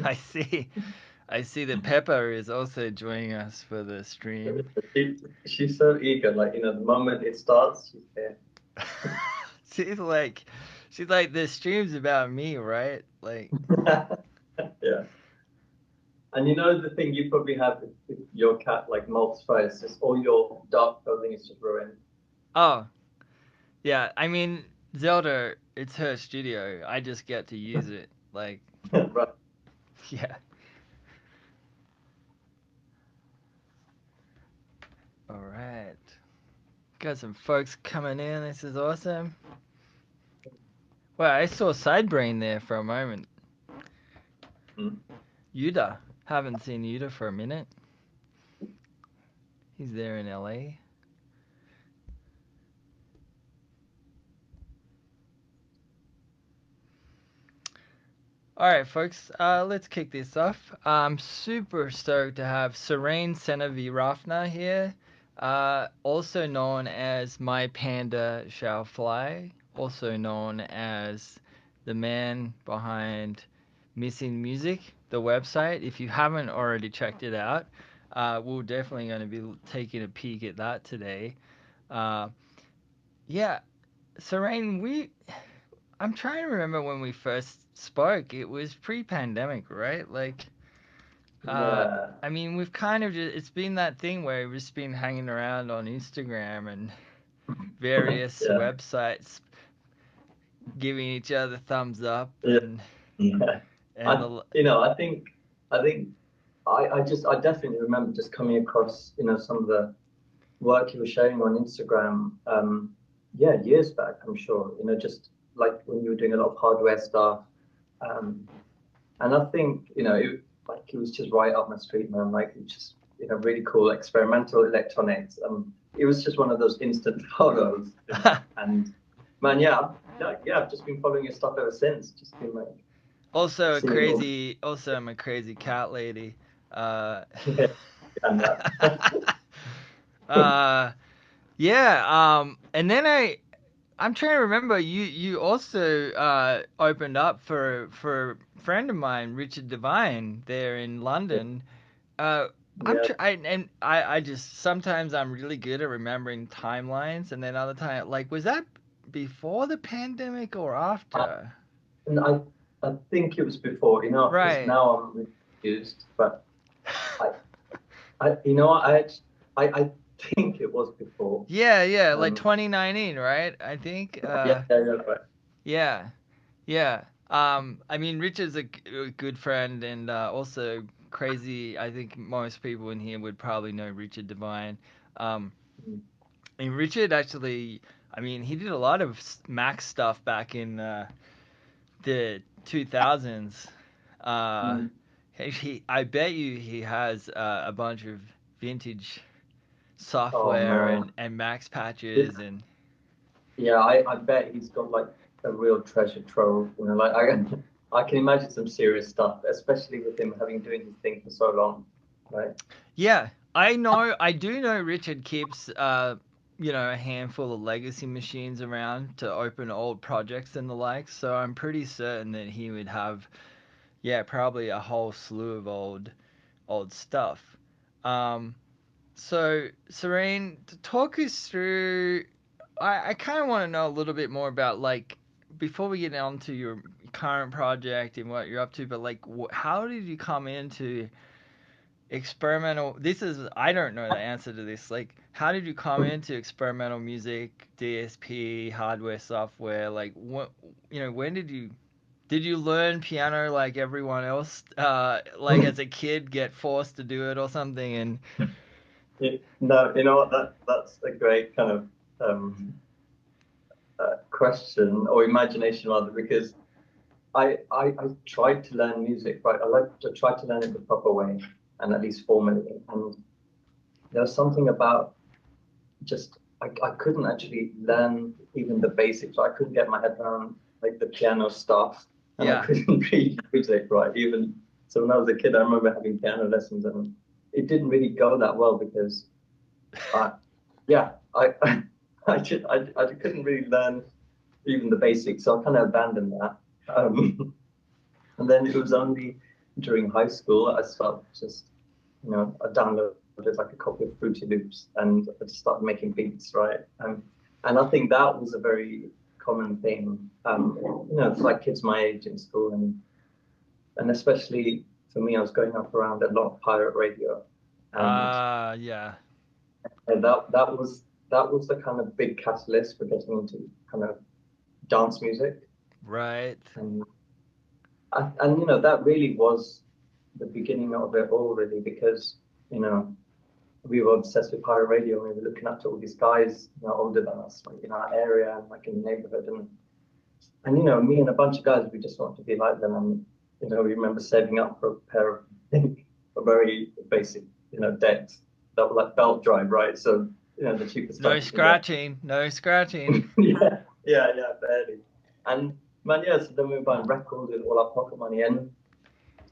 I see. I see that Pepper is also joining us for the stream. She's so eager. Like, the moment it starts, she's there. she's like, she's like, the stream's about me, right? Like, Yeah. And the thing you probably have with your cat, like Malt's face, is all your dark clothing is just ruined. oh, yeah. I mean, Zelda, it's her studio. I just get to use it. Like, Right. yeah. All right. Got some folks coming in. This is awesome. Wow, I saw Sidebrain there for a moment. Mm. Yuda. Haven't seen Yuda for a minute. He's there in LA. All right, folks, let's kick this off. I'm super stoked to have Suren Seneviratne here, also known as My Panda Shall Fly, also known as the man behind Missing Music, the website. If you haven't already checked it out, we're definitely going to be taking a peek at that today. Uh, yeah, Suren, I'm trying to remember when we first spoke. It was pre-pandemic, right? Like, Yeah. I mean, we've kind of it's been that thing where we've just been hanging around on Instagram and various Yeah. websites, giving each other thumbs up Yeah. Yeah. and I, the I think, I definitely remember just coming across, some of the work you were sharing on Instagram, yeah, years back, I'm sure, just like when you were doing a lot of hardware stuff. Um, and I think, it was just right up my street, man. Like, it just, really cool experimental electronics. It was just one of those instant photos, and man, yeah, I've just been following your stuff ever since. Just been like seeing all, also I'm a crazy cat lady. Uh, yeah, and that. uh, yeah. And then I'm trying to remember. You also opened up for a friend of mine, Richard Devine, there in London. Uh, Yeah. I just sometimes I'm really good at remembering timelines, and then other time like was that before the pandemic or I, after? and I think it was before, because Right. now I'm really confused. But I, I think it was before. Yeah, yeah, like Um, 2019, right? I think. yeah, yeah, yeah, right. Yeah, yeah. I mean, Richard's a good friend and also crazy. I think most people in here would probably know Richard Devine. Um, Mm, and Richard actually, I mean, he did a lot of Mac stuff back in the 2000s. Uh, mm. I bet you he has a bunch of vintage Oh software man. and Max It- patches and yeah, I bet he's got like a real treasure trove. Like I can imagine some serious stuff, especially with him having doing his thing for so long, right? yeah, I do know Richard keeps a handful of legacy machines around to open old projects and the like, so I'm pretty certain that he would have probably a whole slew of old stuff. Um so Serene, to talk us through I kind of want to know a little bit more about like before we get on to your current project and what you're up to, but like how did you come into experimental this is I don't know the answer to this, like how did you come into experimental music, DSP, hardware, software, like what, when did you learn piano like everyone else, like as a kid get forced to do it or something and No, you know what? That's a great kind of question or imagination rather, because I tried to learn music, right? I like to try to learn it the proper way and at least formally. And there was something about just I couldn't actually learn even the basics. I couldn't get my head around like the piano stuff, and I yeah. couldn't read music, right? Even so, when I was a kid, I remember having piano lessons, and it didn't really go that well because I, yeah, I couldn't really learn even the basics, so I kind of abandoned that. Um, And then it was only during high school I felt just, I downloaded like a copy of Fruity Loops and I just started making beats, right? And I think that was a very common thing, for like kids my age in school, and especially for me, I was going up around a lot of pirate radio, and Yeah. that was the kind of big catalyst for getting into kind of dance music, Right. and that really was the beginning of it all, really, because you know we were obsessed with pirate radio and we were looking up to all these guys, older than us, like in our area and like in the neighborhood, and me and a bunch of guys, we just wanted to be like them, and we remember saving up for a pair of a very basic, decks that were like belt drive, right? So the cheapest No stuff you can get. scratching. No scratching. Yeah, barely. And man, yeah, so then we were buying records with all our pocket money, and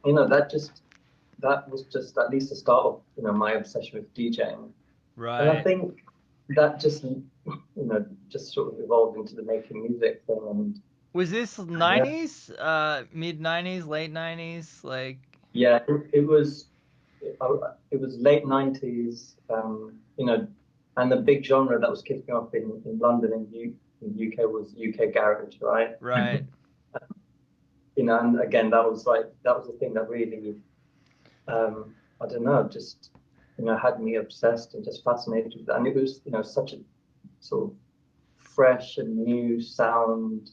that was just at least the start of my obsession with DJing. And I Right. think that just sort of evolved into the making music thing, Was this and yeah, 90s? Mid 90s, late 90s? Like, yeah, it was late 90s, and the big genre that was kicking off in London and in UK was UK garage, right? right. And again, that was the thing that really, I don't know, just had me obsessed and just fascinated with that. And it was such a sort of fresh and new sound.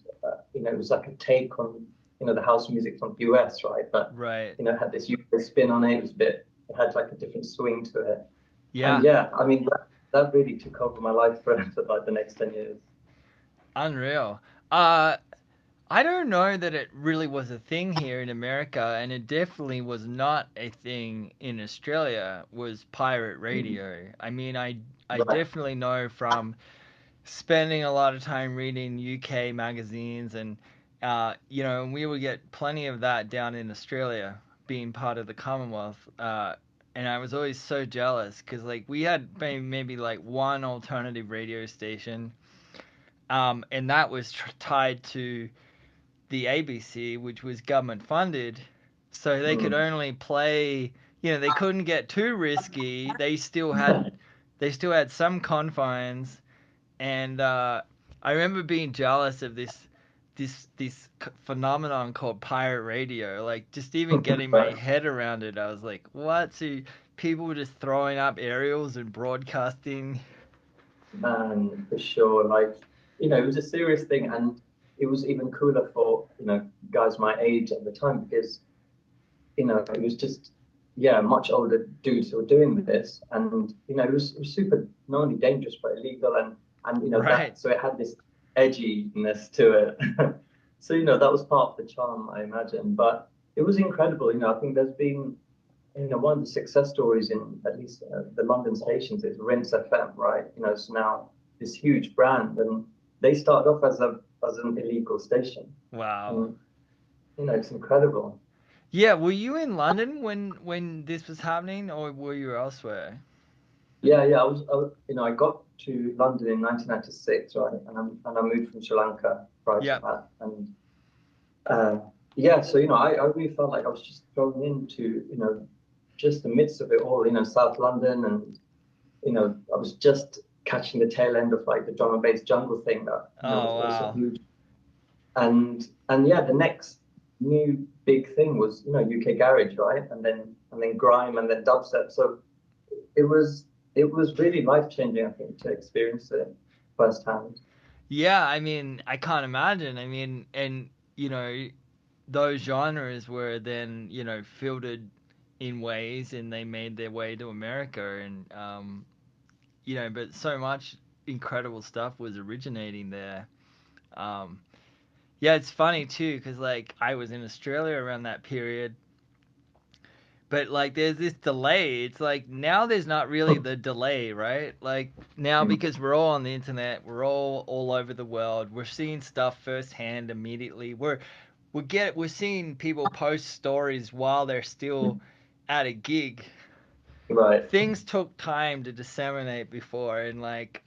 It was like a take on the house music from the US, right? But Right. it had this UK spin on it. It had like a different swing to it. And Yeah. yeah, I mean that really took over my life for like the next 10 years. Unreal. Uh, I don't know that it really was a thing here in America, and it definitely was not a thing in Australia, was pirate Mm. radio. I mean, I Right. definitely know from spending a lot of time reading UK magazines and and we would get plenty of that down in Australia, being part of the Commonwealth. And I was always so jealous because like we had maybe like one alternative radio station, and that was tied to the ABC, which was government funded, so they could Mm. only play. They couldn't get too risky. They still had some confines, and I remember being jealous of this phenomenon called pirate radio. Like just even getting my Right. head around it, I was like, "What?" So people were just throwing up aerials and broadcasting. For sure. Like, it was a serious thing, and it was even cooler for, guys my age at the time because, it was just, yeah, much older dudes who were doing this. And, it was super not only dangerous, but illegal. And, Right. so it had this edginess to it. So, that was part of the charm, I imagine. But it was incredible. I think there's been, one of the success stories in at least the London stations is Rinse FM, right? It's now this huge brand, and they started off as an illegal station, Wow. and it's incredible. Yeah, were you in London when this was happening, or were you elsewhere? Yeah. I got to London in 1996, right? And I moved from Sri Lanka prior to Yep. that, and uh, yeah, so I really felt like I was just thrown into just the midst of it all, South London, and I was just catching the tail end of like the drum and bass jungle thing that Oh was so wow. huge. And yeah, the next new big thing was UK garage, right? And then grime and then dubstep. So it was it was really life changing, I think, to experience it firsthand. Yeah, I mean, I can't imagine. I mean, and those genres were then filtered in ways, and they made their way to America, and but so much incredible stuff was originating there. Um, yeah, it's funny too, because like I was in Australia around that period, but like there's this delay. It's like now there's not really the delay, right? Like now Mm. because we're all on the internet, we're all over the world. We're seeing stuff firsthand immediately. We're seeing people post stories while they're still at a gig. Right. Things took time to disseminate before, and like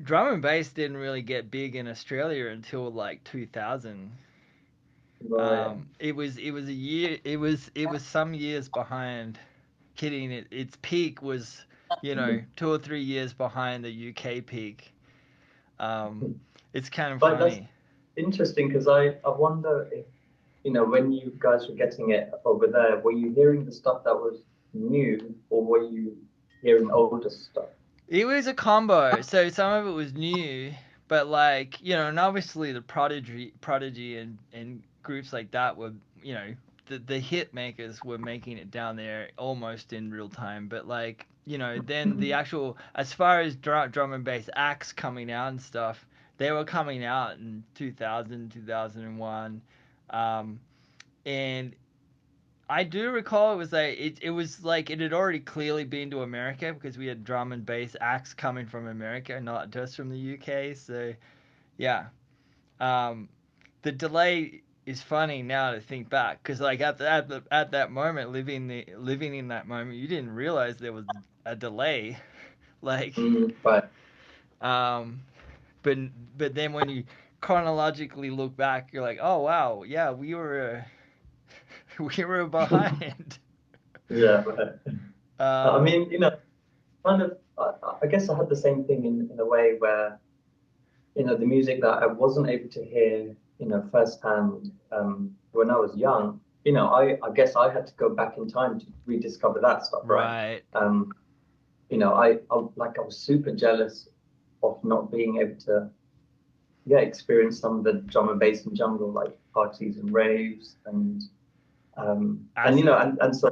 drum and bass didn't really get big in Australia until like 2000. Right. It was a year. It was some years behind. Kidding. Its peak was, 2 or 3 years behind the UK peak. Um, it's kind of But that's funny. interesting because I wonder if, when you guys were getting it over there, were you hearing the stuff that was new or were you hearing older stuff? It was a combo. So some of it was new, but like, and obviously the Prodigy and groups like that were, the hit makers were making it down there almost in real time. But like, then the actual, as far as drum and bass acts coming out and stuff, they were coming out in 2000, 2001. Um, and I do recall it was like it had already clearly been to America because we had drum and bass acts coming from America, not just from the UK. So yeah, um, the delay is funny now to think back because like at that moment, living in that moment, you didn't realize there was a delay. Like, Right. um, but but then when you chronologically look back, you're like, oh wow, yeah, we were behind. Yeah, right. I Um, mean, kind of, I guess I had the same thing in a way where, the music that I wasn't able to hear, firsthand when I was young, I guess I had to go back in time to rediscover that stuff, right? right. Um, I was super jealous of not being able to, yeah, experience some of the drum and bass and jungle like parties and raves and As a and so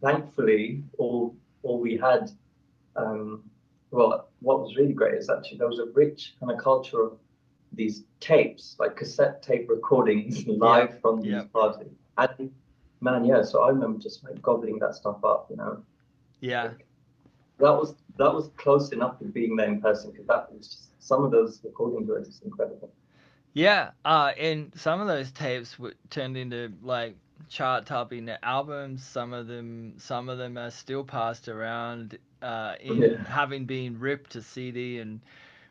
thankfully all we had well, what was really great is actually there was a rich kind of culture of these tapes, like cassette tape recordings Yep, live from these yep, parties. And man, yeah, so I remember just like gobbling that stuff up, yeah, like that was close enough to being there in person because that was just some of those recordings were just incredible. yeah. And some of those tapes turned into like chart-topping albums. Some of them are still passed around, in Yeah, having been ripped to CD and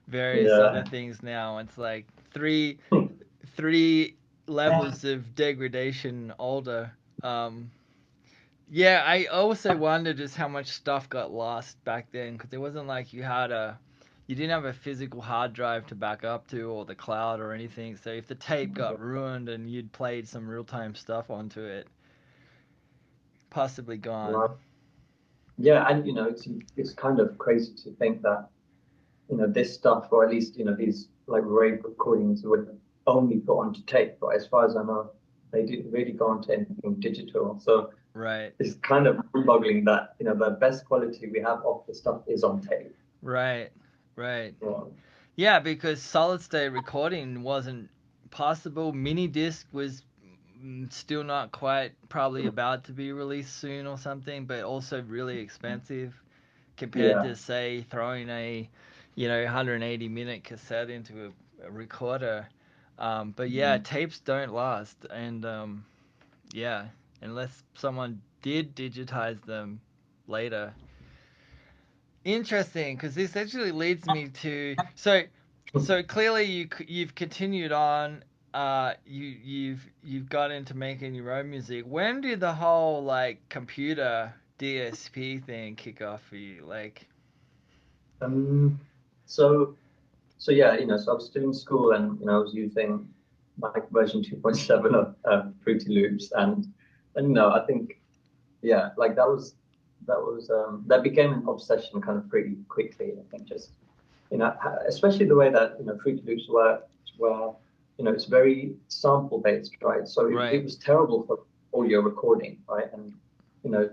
various other yeah, things. Now it's like three levels of degradation older. Um, Yeah, I also wonder just how much stuff got lost back then because it wasn't like you didn't have a physical hard drive to back up to or the cloud or anything. So if the tape got ruined and you'd played some real time stuff onto it, possibly right. gone. Yeah, and it's kind of crazy to think that this stuff, or at least these like rave recordings would only go onto tape. But as far as I know, they didn't really go onto anything digital. So Right, it's kind of mind-boggling that the best quality we have of the stuff is on tape. right, right. Well, Yeah, because solid state recording wasn't possible. Mini disc was still not quite probably about to be released soon or something, but also really expensive compared yeah, to say throwing a 180-minute cassette into a recorder. But yeah, mm, tapes don't last, and yeah, unless someone did digitize them later. Interesting, because this actually leads me to so clearly you've continued on. You've got into making your own music. When did the whole like computer DSP thing kick off for you? Like, um, so yeah, so I was still in school and I was using like version 2.7 of Fruity Loops and I think yeah, like that became an obsession kind of pretty quickly. I think just especially the way that Fruity Loops work, where it's very sample based, right? So it right, was terrible for audio recording, right? And you know,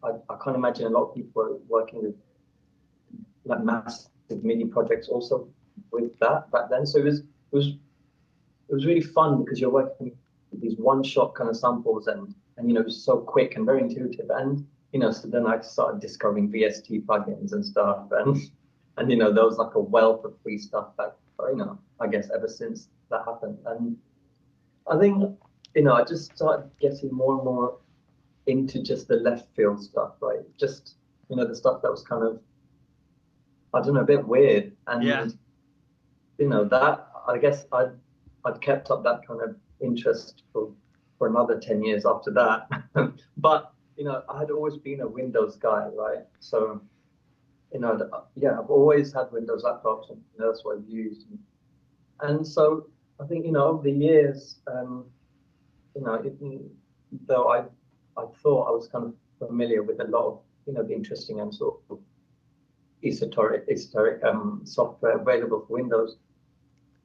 I can't imagine a lot of people were working with like massive MIDI projects also with that back then. So it was really fun because you're working with these one shot kind of samples and it was so quick and very intuitive and so then I started discovering VST plugins and stuff and there was like a wealth of free stuff that I guess ever since that happened and I think I just started getting more and more into just the left field stuff, right? Just the stuff that was kind of I don't know a bit weird yeah, and that I guess I'd kept up that kind of interest for another 10 years after that. But, I had always been a Windows guy, right? So, yeah, I've always had Windows laptops, and that's what I've used. And so I think, over the years, even though I thought I was kind of familiar with a lot of, the interesting and sort of esoteric software available for Windows,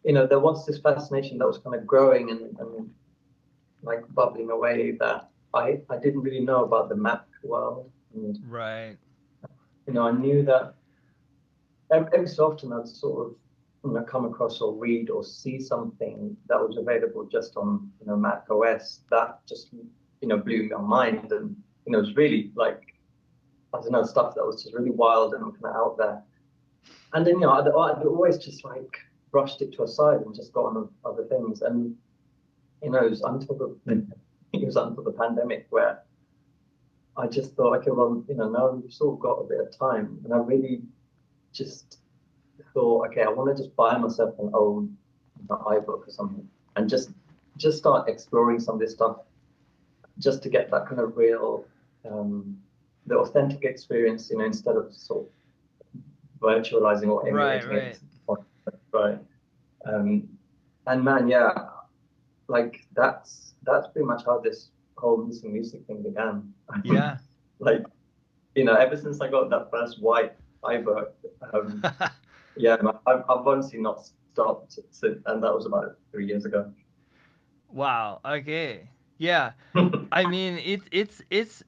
there was this fascination that was kind of growing and like bubbling away that I didn't really know about the Mac world. And, Right. I knew that every so often I'd sort of, come across or read or see something that was available just on, Mac OS that just, blew my mind. And, it was really like, I don't know, stuff that was just really wild and kind of out there. And then, I'd always just like brushed it to a side and just got on with other things. And, it was until it was until the pandemic where I just thought, okay, well, now we've sort of got a bit of time. And I really just thought, okay, I want to just buy myself an old iBook or something and just start exploring some of this stuff just to get that kind of real, the authentic experience, instead of sort of virtualizing or Right, emulating right. it. Right. Um, and man, yeah, like that's pretty much how this whole missing music thing began. Yeah. Like, ever since I got that first white iBook, yeah, I've honestly not stopped since, and that was about 3 years ago. Wow. Okay. Yeah. I mean, it's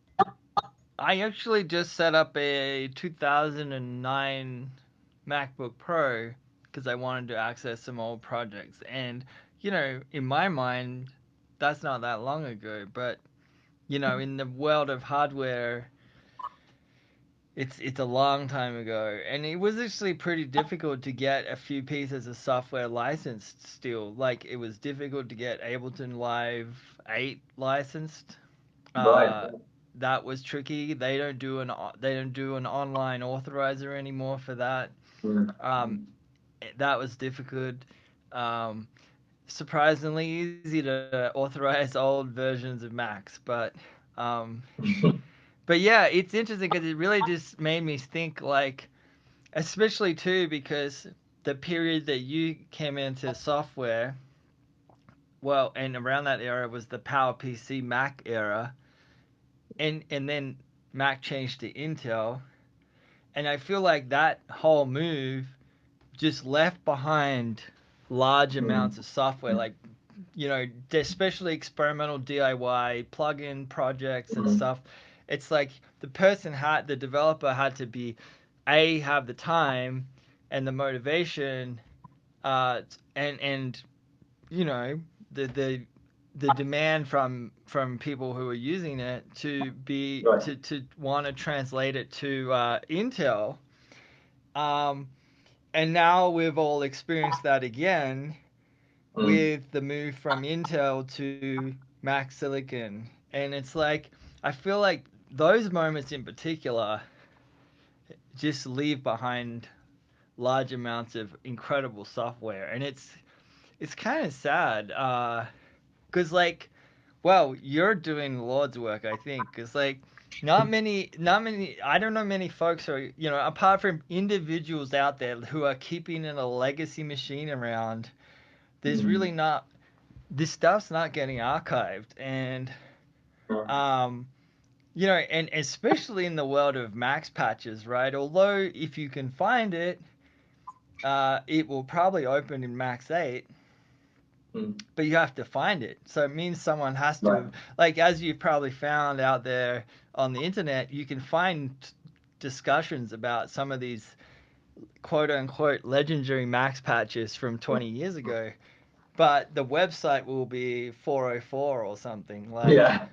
I actually just set up a 2009 MacBook Pro because I wanted to access some old projects. And, in my mind, that's not that long ago. But, in the world of hardware, it's a long time ago. And it was actually pretty difficult to get a few pieces of software licensed still. Like, it was difficult to get Ableton Live 8 licensed. Right. Uh, that was tricky. They don't do an online authorizer anymore for that. Mm. Um, that was difficult. Um, Surprisingly easy to authorize old versions of Macs, um, but yeah, it's interesting because it really just made me think like, especially too because the period that you came into software, well, and around that era was the PowerPC Mac era, and then Mac changed to Intel, and I feel like that whole move just left behind large Mm. amounts of software, like especially experimental DIY plug-in projects and Mm. stuff. It's like the developer had to be have the time and the motivation, and you know the the the demand from people who are using it to be Right. to want to translate it to Intel. Um, and now we've all experienced that again Mm. with the move from Intel to Mac Silicon, and it's like I feel like those moments in particular just leave behind large amounts of incredible software, and it's kind of sad. Because like, well, you're doing the Lord's work, I think. Because like, not many. I don't know many folks who are, apart from individuals out there who are keeping in a legacy machine around. There's Mm. really not. This stuff's not getting archived, and Mm. um, and especially in the world of max patches, right? Although if you can find it, it will probably open in Max 8, Mm. but you have to find it. So it means someone has to Right. have, like, as you've probably found out there on the internet, you can find discussions about some of these quote unquote legendary Max patches from 20 years ago, but the website will be 404 or something. Like, Yeah.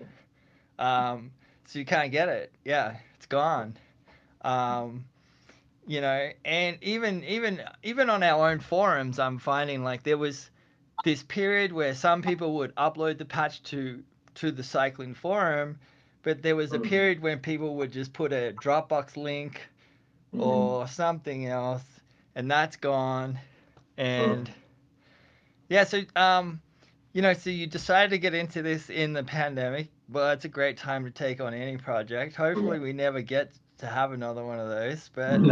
um, so you can't get it. Yeah, it's gone. Um, and even on our own forums, I'm finding like there was this period where some people would upload the patch to the cycling forum, but there was a Mm. period when people would just put a Dropbox link Mm. or something else, and that's gone. And Mm. yeah, so So you decided to get into this in the pandemic. Well, it's a great time to take on any project. Hopefully, Yeah. we never get to have another one of those. But,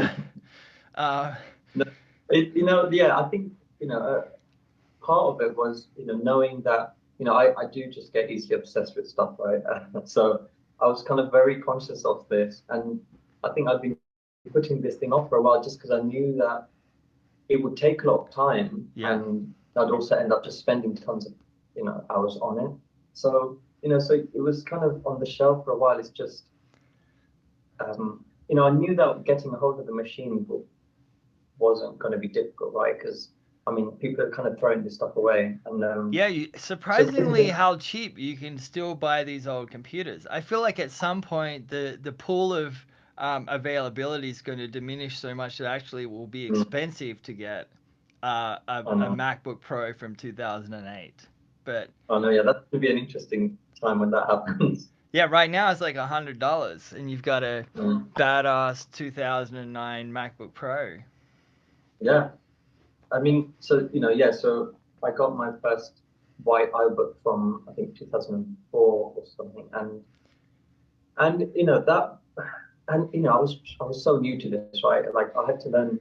uh, No, yeah, I think, part of it was, knowing that, I do just get easily obsessed with stuff, right? So I was kind of very conscious of this. And I think I'd been putting this thing off for a while just because I knew that it would take a lot of time yeah, and I'd also end up just spending tons of, hours on it. So, so it was kind of on the shelf for a while. It's just, I knew that getting a hold of the machine wasn't going to be difficult, right? Because I mean, people are kind of throwing this stuff away, and yeah. so getting Surprisingly, this, how cheap you can still buy these old computers. I feel like at some point the pool of availability is going to diminish so much that actually it will be mm, expensive to get I a know, MacBook Pro from 2008. But I know, yeah, that's going to be an interesting time when that happens. yeah, right now it's like $100, and you've got a Mm, badass 2009 MacBook Pro. yeah, I mean, so yeah, so I got my first white iBook from I think 2004 or something, and that, and I was so new to this, right? Like I had to learn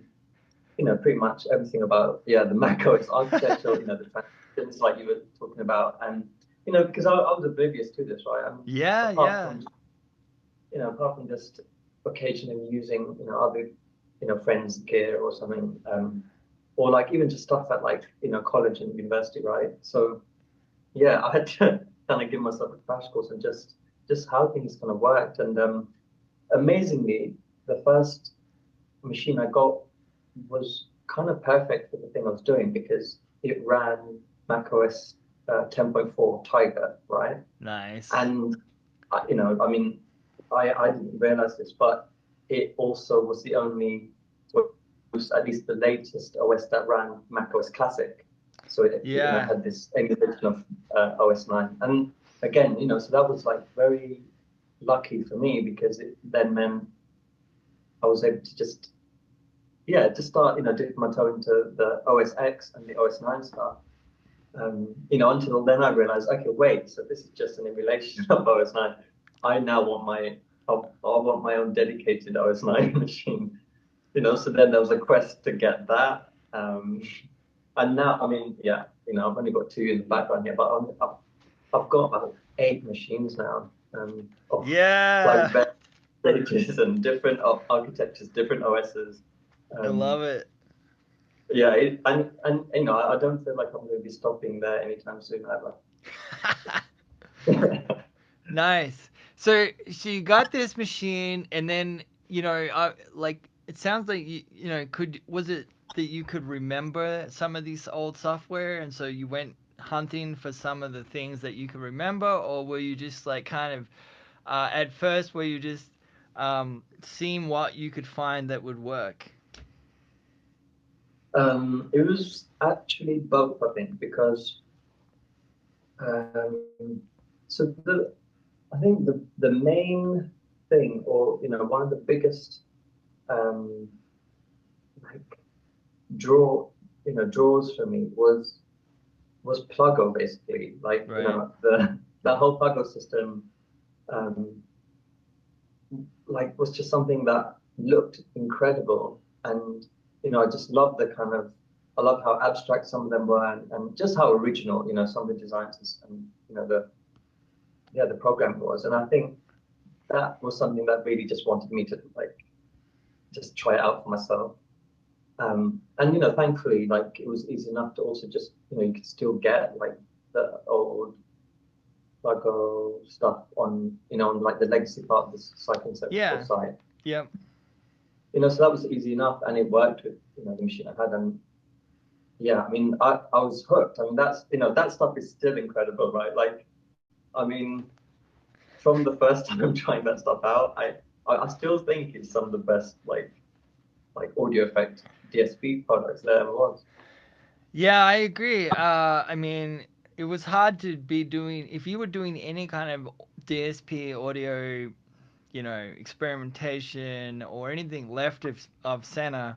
pretty much everything about the Mac OS architecture, the transitions like you were talking about, and because I was oblivious to this, right? And Yeah, apart yeah. from just occasionally using other friends' gear or something, or like even just stuff at like college and university, right? So yeah, I had to kind of give myself a crash course and just how things kind of worked, and amazingly, the first machine I got was kind of perfect for the thing I was doing because it ran macOS 10.4 Tiger, right? Nice. And I mean, I didn't realize this, but it also was the only, was at least the latest OS that ran macOS Classic. So it Yeah. had this emulation of OS 9. And again, so that was like very lucky for me because it then meant I was able to just start, dipping my toe into the OS X and the OS 9 stuff. Until then I realized, okay, wait, so this is just an emulation of OS 9. I now want I want my own dedicated OS 9 machine. So then there was a quest to get that. And now, I mean, yeah, I've only got two in the background here, but I've got about 8 machines now, of like Yeah. various stages and different architectures, different OSs. I Um, love it. yeah, and I don't feel like I'm going to be stopping there anytime soon either. Nice. So you got this machine, and then like it sounds like could was it that you could remember some of these old software, and so you went hunting for some of the things that you could remember, or were you just like kind of at first were you just seeing what you could find that would work? It was actually both, I think, because so I think the main thing, or one of the biggest um, like draws for me was Pluggo basically. Like Right. the whole Pluggo system, um, like was just something that looked incredible, and I just loved I loved how abstract some of them were, and just how original some of the designs and the program was. And I think that was something that really just wanted me to like just try it out for myself. And thankfully, like it was easy enough to also just you could still get like the old Lego stuff on on like the legacy part of the cycling circle Yeah. site. Yep. So that was easy enough, and it worked with the machine I had. And yeah, I mean, I was hooked. I mean, that's that stuff is still incredible, right? Like, I mean, from the first time trying that stuff out, I still think it's some of the best like audio effect DSP products there ever was. Yeah, I agree. I mean, it was hard to be doing if you were doing any kind of DSP audio, experimentation or anything left of center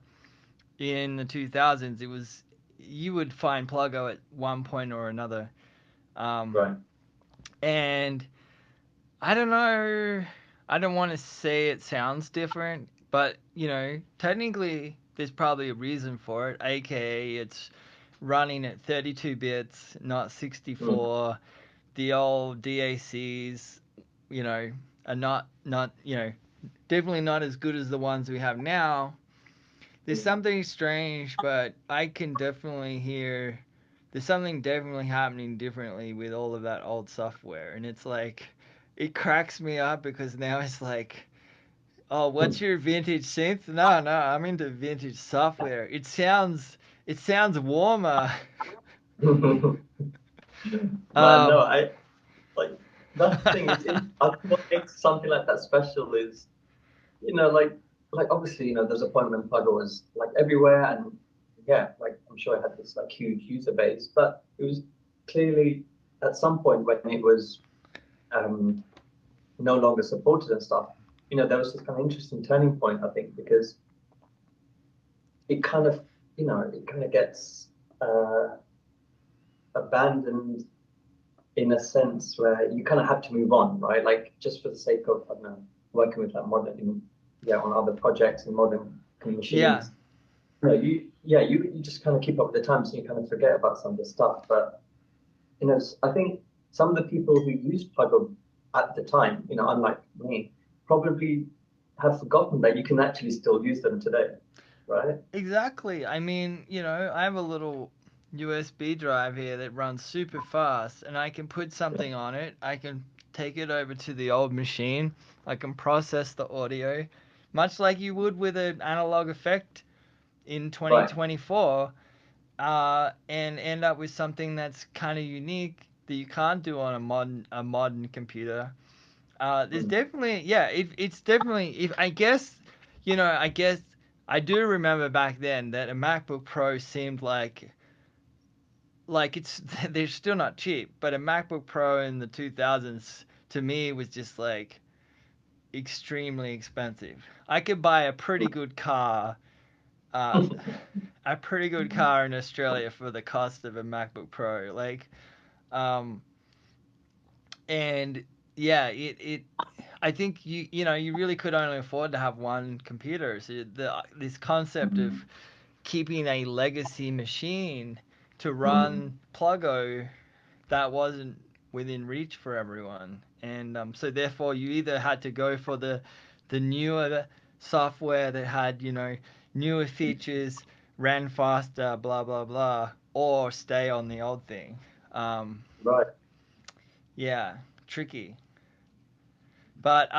in the 2000s. It was you would find Pluggo at one point or another. Um, Right. and I don't know. I don't want to say it sounds different, but technically there's probably a reason for it. AKA, it's running at 32 bits, not Mm. 64. The old DACs, you know, are not definitely not as good as the ones we have now. There's Mm. something strange, but I can definitely hear there's something definitely happening differently with all of that old software. And it's like, it cracks me up because now it's like, oh, what's your vintage synth? No, no, I'm into vintage software. It sounds warmer. Man, no, um, I like that's the thing. I think what makes something like that special is, you know, like obviously, there's a point when Plugger was like everywhere, and yeah, like I'm sure it had this like huge user base, but it was clearly at some point when it was um no longer supported and stuff. There was this kind of interesting turning point, I think, because it kind of, it kind of gets uh, abandoned in a sense where you kind of have to move on, right? Like just for the sake of, I don't know, working with like yeah, on other projects and modern yeah, machines. You just kind of keep up with the times and you kind of forget about some of the stuff. But I think some of the people who used Pluggo at the time, unlike me, probably have forgotten that you can actually still use them today, right? exactly. I mean, I have a little USB drive here that runs super fast, and I can put something on it. I can take it over to the old machine. I can process the audio, much like you would with an analog effect in Right. 2024, and end up with something that's kind of unique that you can't do on a modern computer. There's Mm. definitely, yeah, it's definitely, if I guess, I guess I do remember back then that a MacBook Pro seemed like it's they're still not cheap, but a MacBook Pro in the 2000s to me was just like extremely expensive. I could buy uh, a pretty good car in Australia for the cost of a MacBook Pro. Um, and yeah, it I think you really could only afford to have one computer. So this concept of Mm. keeping a legacy machine to Mm. run Pluggo, that wasn't within reach for everyone, and so therefore you either had to go for the newer software that had newer features, ran faster, blah blah blah, or stay on the old thing. Um, Right. yeah, tricky. But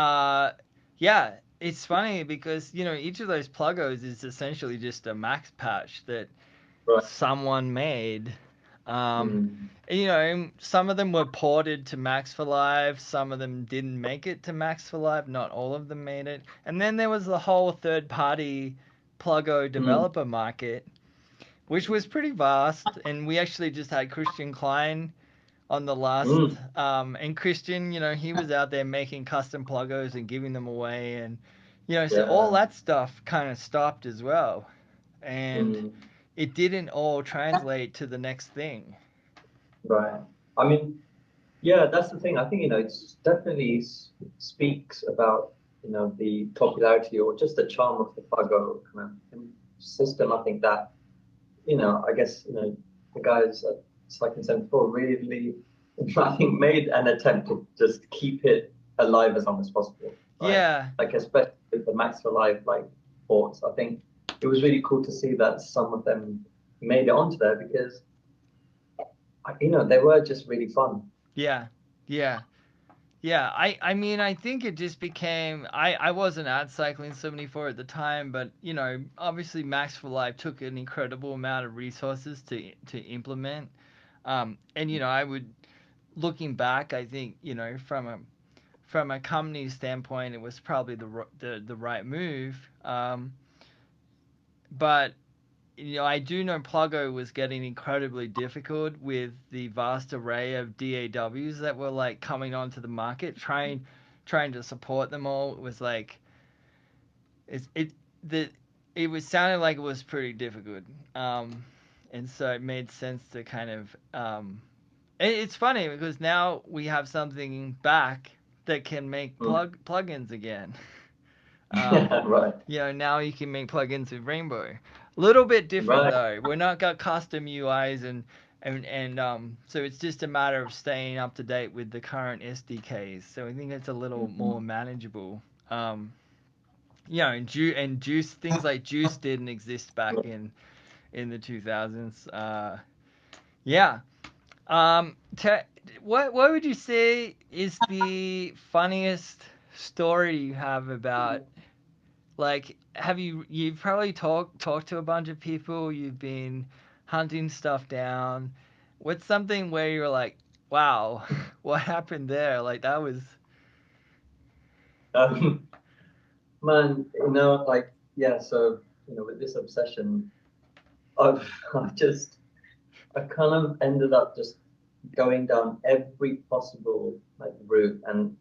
yeah, it's funny because each of those pluggos is essentially just a max patch that Right. someone made. Um, Mm. and, some of them were ported to Max for Live. Some of them didn't make it to Max for Live. Not all of them made it. And then there was the whole third-party pluggo Mm. developer market, which was pretty vast. And we actually just had Christian Klein on the last Mm. and Christian, he was out there making custom pluggos and giving them away, and so all Yeah. that stuff kind of stopped as well, and Mm. it didn't all translate to the next thing. Right. I mean, yeah, that's the thing. I think, it's definitely speaks about, the popularity or just the charm of the Pago kind of system. I think that, I guess, the guys at Cycling 74 really, I think, made an attempt to just keep it alive as long as possible, right? Yeah, Like, especially with the Max for Live, like, ports. I think it was really cool to see that some of them made it onto there because, they were just really fun. yeah, yeah. Yeah, I mean I think it just became I wasn't at Cycling 74 at the time, but obviously Max for Life took an incredible amount of resources to implement. And I would, looking back, I think from a company standpoint, it was probably the right move. But I do know Pluggo was getting incredibly difficult with the vast array of DAWs that were like coming onto the market. Trying to support them all was like it the it was sounding like it was pretty difficult. And so it made sense to kind of It's funny because now we have something back that can make Mm. plugins again. Um, Yeah, right, now you can make plugins with Rainbow. Little bit different right. though. We're not got custom UIs and so it's just a matter of staying up to date with the current SDKs. So I think it's a little more Mhm. manageable. And Juice things like Juice didn't exist back in the 2000s. Yeah. Um, te- what would you say is the funniest story you have about, like, you've probably talked to a bunch of people, you've been hunting stuff down. What's something where you're like, wow, what happened there? Like that was Um, Man, like, yeah, so, with this obsession, I've, I just, I kind of ended up just going down every possible like route and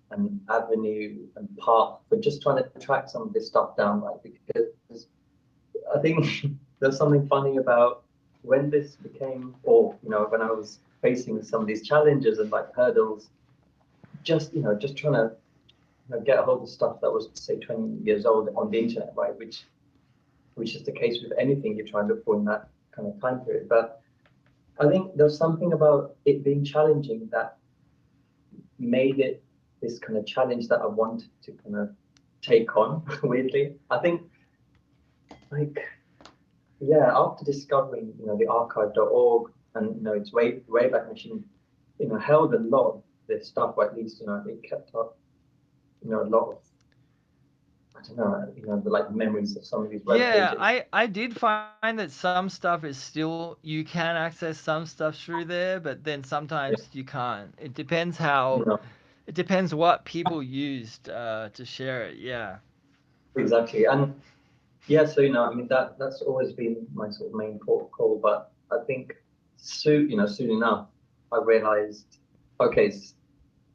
avenue and path for just trying to track some of this stuff down, right? Because I think there's something funny about when this became, or when I was facing some of these challenges and like hurdles, just trying to get a hold of stuff that was say 20 years old on the internet, right? Which is the case with anything you try and look for in that kind of time period. But I think there's something about it being challenging that made it this kind of challenge that I wanted to kind of take on, weirdly. I think, like, yeah, after discovering, the archive.org and, its Wayback Machine, held a lot of this stuff, or at least, it kept up, a lot of, I don't know, the like memories of some of these web Yeah, pages. I did find that some stuff is still you can access some stuff through there, but then Yeah, sometimes you can't. you know, It depends what people used to share it. Yeah. exactly. And yeah, so I mean that's always been my sort of main port of call. But I think soon enough, I realized, okay,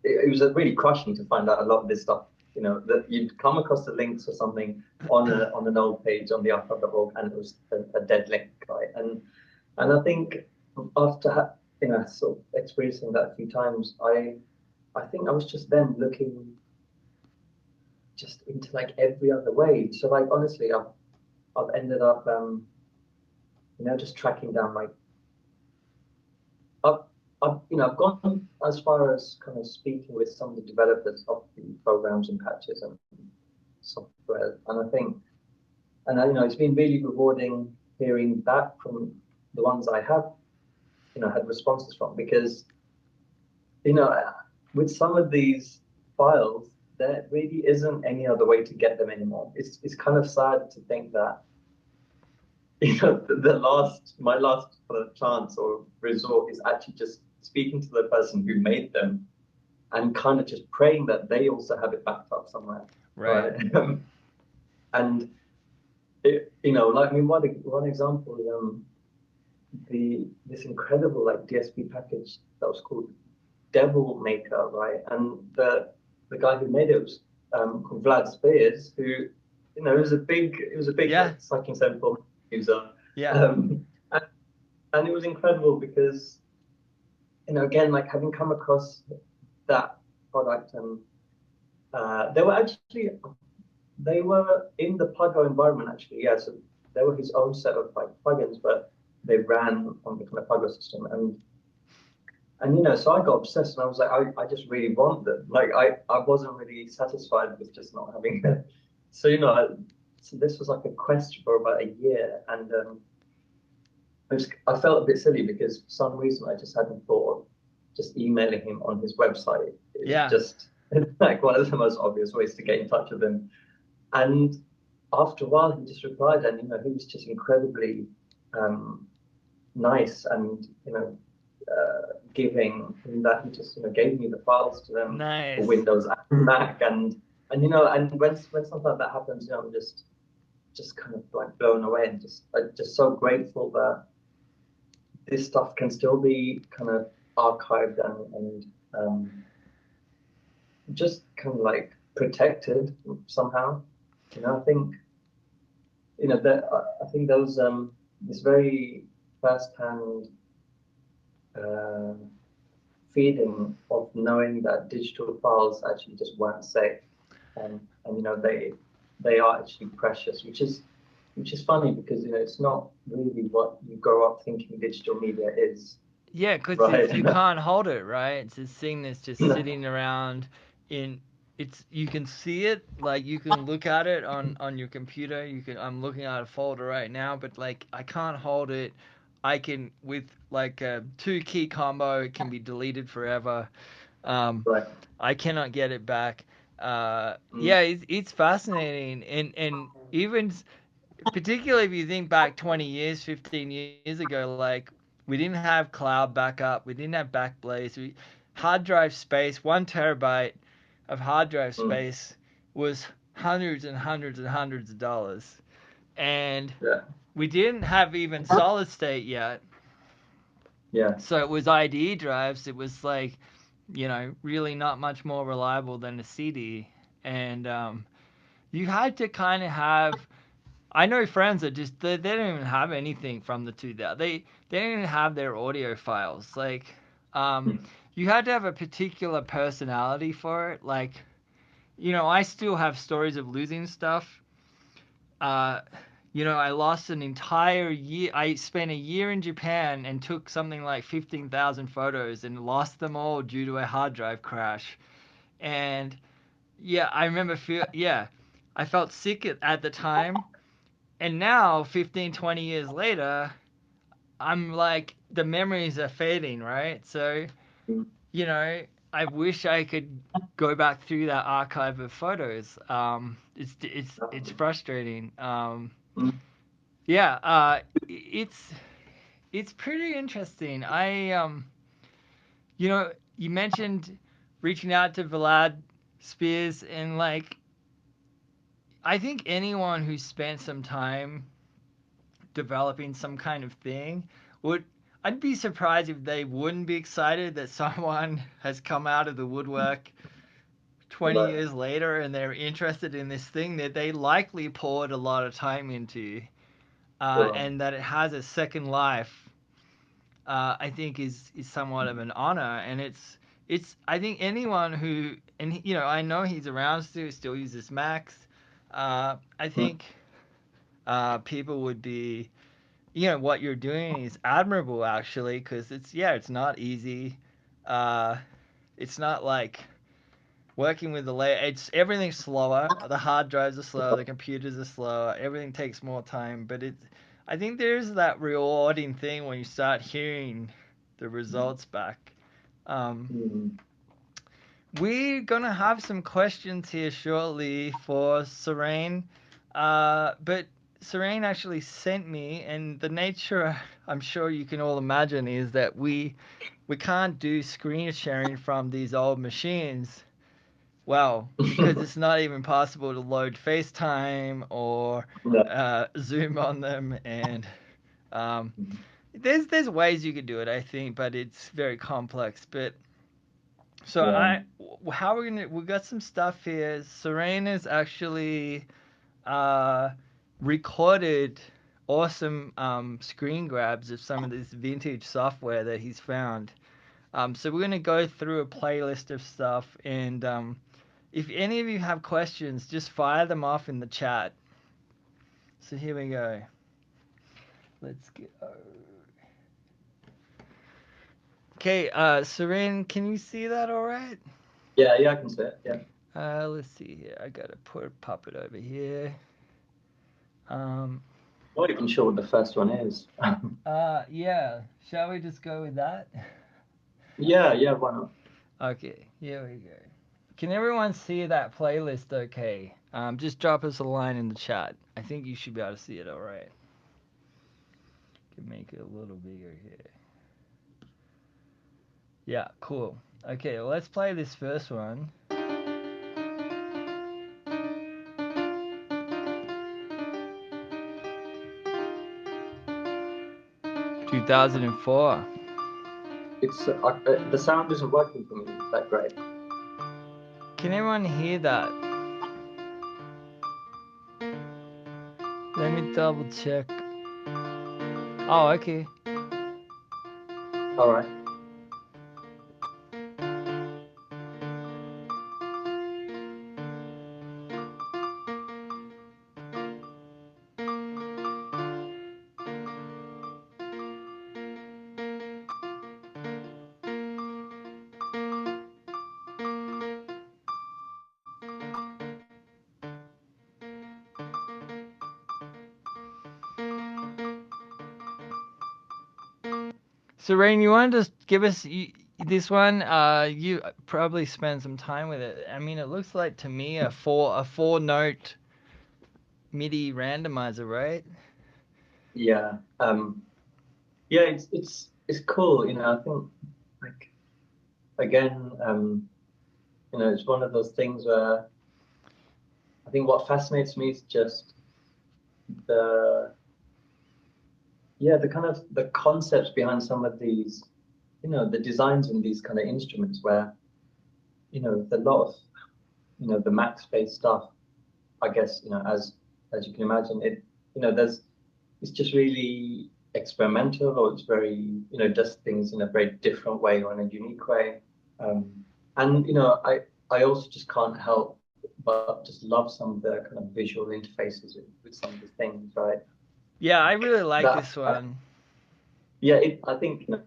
it was really crushing to find out a lot of this stuff. That you'd come across the links or something on an old page on the archive.org, and it was a dead link, right? And I think after sort of experiencing that a few times, I think I was just then looking just into like every other way. So like honestly, I've ended up just tracking down like I've I've gone as far as kind of speaking with some of the developers of the programs and patches and software, and I think it's been really rewarding hearing back from the ones I have had responses from, because you know with some of these files there really isn't any other way to get them anymore. It's kind of sad to think that my last chance or resort is actually just speaking to the person who made them and kind of just praying that they also have it backed up somewhere, Right. right? And like I mean, one example, the this incredible like DSP package that was called Devil Maker, right? And the guy who made it was called Vlad Spears, who was a big Yeah. like Cycling 74 user, Yeah. um, and, and it was incredible because again like having come across that product, and they were in the Pluggo environment actually, yeah. So they were his own set of like plugins, but they ran on the kind of Pluggo system, and so I got obsessed, and I was like, I just really want them. Like I wasn't really satisfied with just not having it. So so this was like a quest for about a year, and I felt a bit silly because for some reason I just hadn't thought of just emailing him on his website. It's Yeah. just like one of the most obvious ways to get in touch with him. And after a while, he just replied, and he was just incredibly um, nice and giving, in that he just gave me the files to them for Nice. Windows and Mac, and when something like that happens, I'm just kind of like blown away and just so grateful that this stuff can still be kind of archived and just kind of like protected somehow. I think that I think those this very first-hand uh, feeling of knowing that digital files actually just weren't safe, and they are actually precious, which is funny because it's not really what you grow up thinking digital media is, Yeah, because right? you can't hold it, right? It's this thing that's just sitting around in it's you can see it, like you can look at it on your computer. You can I'm looking at a folder right now, but like I can't hold it. I can with like a two key combo, it can be deleted forever. Um, Right. I cannot get it back. Mm, Yeah, it's fascinating, and even particularly if you think back 20 years, 15 years ago, like we didn't have cloud backup, we didn't have backblaze, hard drive space, 1 terabyte of hard drive mm, space was hundreds and hundreds and hundreds of dollars. And yeah. we didn't have even solid state yet. Yeah. So it was IDE drives. It was like, really not much more reliable than a CD. And you had to kind of have I know friends that just they don't even have anything from the 2000. They don't even have their audio files. Like, um, Mm, you had to have a particular personality for it. Like, I still have stories of losing stuff. Uh, I lost an entire year. I spent a year in Japan and took something like 15,000 photos and lost them all due to a hard drive crash. And yeah, I remember I felt sick at the time. And now 15, 20 years later, I'm like the memories are fading, right? So, mm, you know, I wish I could go back through that archive of photos. It's definitely. frustrating. Mm, Yeah, it's it's pretty interesting. You mentioned reaching out to Vlad Spears, and like I think anyone who spent some time developing some kind of thing would I'd be surprised if they wouldn't be excited that someone has come out of the woodwork 20 right. years later and they're interested in this thing that they likely poured a lot of time into, Sure. and that it has a second life. I think is somewhat of an honor, and it's I think anyone who and I know he's around still uses Macs. I Mm, think people would be what you're doing is admirable actually, because it's not easy. uh it's not like working with the layer. It's everything's slower, the hard drives are slower, the computers are slower, everything takes more time, but I think there's that rewarding thing when you start hearing the results back. um mm, we're gonna have some questions here shortly for Suren, but Suren actually sent me, and the nature I'm sure you can all imagine is that we can't do screen sharing from these old machines. Well, because it's not even possible to load FaceTime or no. Zoom on them, and um, there's ways you could do it, I think, but it's very complex. But so Yeah. how we got some stuff here. Serena's actually uh, recorded awesome screen grabs of some of this vintage software that he's found. So we're gonna go through a playlist of stuff, and if any of you have questions, just fire them off in the chat. So here we go. Let's go. Okay, Seren, can you see that all right? Yeah, yeah, I can see it. Yeah. Let's see here. I gotta pop it over here. Um, Not even sure what the first one is. yeah. Shall we just go with that? Yeah, yeah, why not? Okay, here we go. Can everyone see that playlist okay? Just drop us a line in the chat. I think you should be able to see it all right. Can make it a little bigger here. Yeah, cool. Okay, well, let's play this first one. 2004. It's the sound isn't working for me that great. Can everyone hear that? Let me double check. Oh, okay. All right. Suren, you want to just give us this one? You probably spent some time with it. I mean, it looks like to me a four note MIDI randomizer, right? Yeah. Yeah, it's cool, you know. I think like again, you know, it's one of those things where I think what fascinates me is just the yeah, the kind of the concepts behind some of these, you know, the designs in these kind of instruments where, you know, the lot of, you know, the max based stuff, I guess, you know, as you can imagine, you know, it's just really experimental or it's very, you know, does things in a very different way or in a unique way. Um, and, you know, I also just can't help but just love some of the kind of visual interfaces with some of these things, right? Yeah, I really like That, this one. yeah, I think, you know,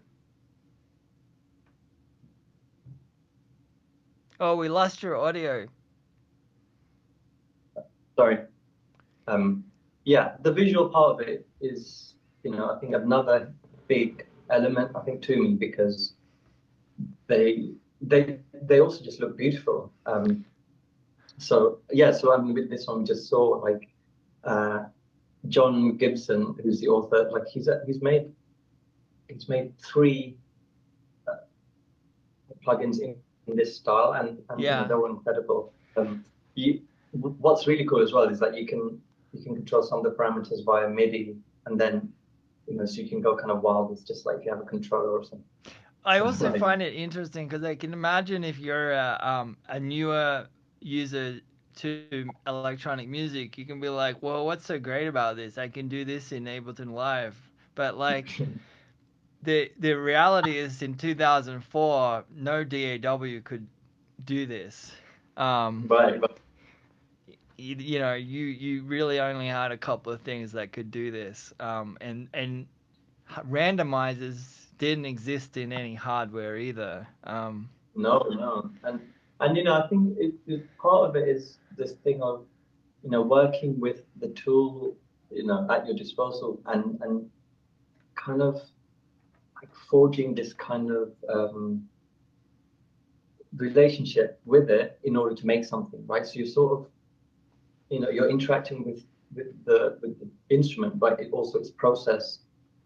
Oh, we lost your audio. sorry. Yeah, the visual part of it is, you know, I think another big element, I think, to me because they also just look beautiful. So yeah, so I mean, with this one, we just saw like uh, John Gibson, who's the author, like he's made three plugins in this style, and you know Yeah. they're all incredible. What's really cool as well is that you can control some of the parameters via MIDI, and then you know so you can go kind of wild. It's just like you have a controller or something. I So also like, find it interesting because I can imagine if you're a newer user to electronic music, you can be like, well, what's so great about this? I can do this in Ableton Live. But like the reality is in 2004, no DAW could do this. Um, right, you really only had a couple of things that could do this. And randomizers didn't exist in any hardware either. no, and you know I think part of it is this thing of you know working with the tool you know at your disposal and kind of like forging this kind of relationship with it in order to make something, right? So you're sort of, you know, you're interacting with the instrument, but it also its process,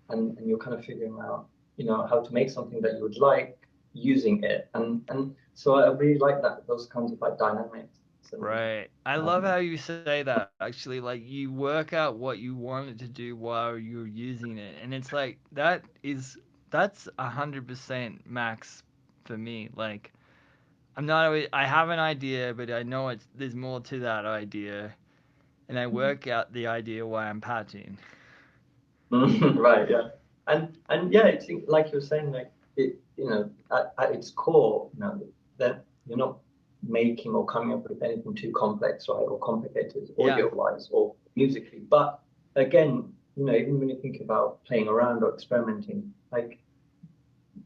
and you're kind of figuring out, you know, how to make something that you would like using it, and so I really like that those kinds of like dynamics and Right. I love um, how you say that actually. Like you work out what you want it to do while you're using it. And it's like that's 100% max for me. Like I'm not always, I have an idea, but I know there's more to that idea. And I work out the idea while I'm patching. right, yeah, and yeah, it's like you were saying, like it, you know, at its core, you know, that you're not making or coming up with anything too complex, right, or complicated Yeah. audio-wise or musically. But again, you know, even when you think about playing around or experimenting, like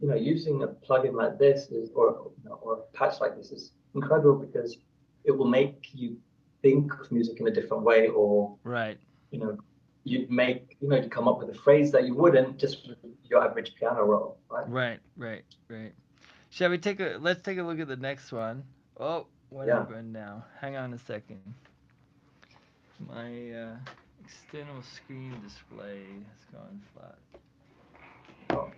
you know, using a plugin like this is, or you know, or a patch like this is incredible because it will make you think of music in a different way, or Right. you know, you'd make, you know, you come up with a phrase that you wouldn't just with your average piano roll, right? Right. Right. Right. Shall we let's take a look at the next one. Oh, what Yeah. happened now? Hang on a second. My external screen display has gone flat. Oh,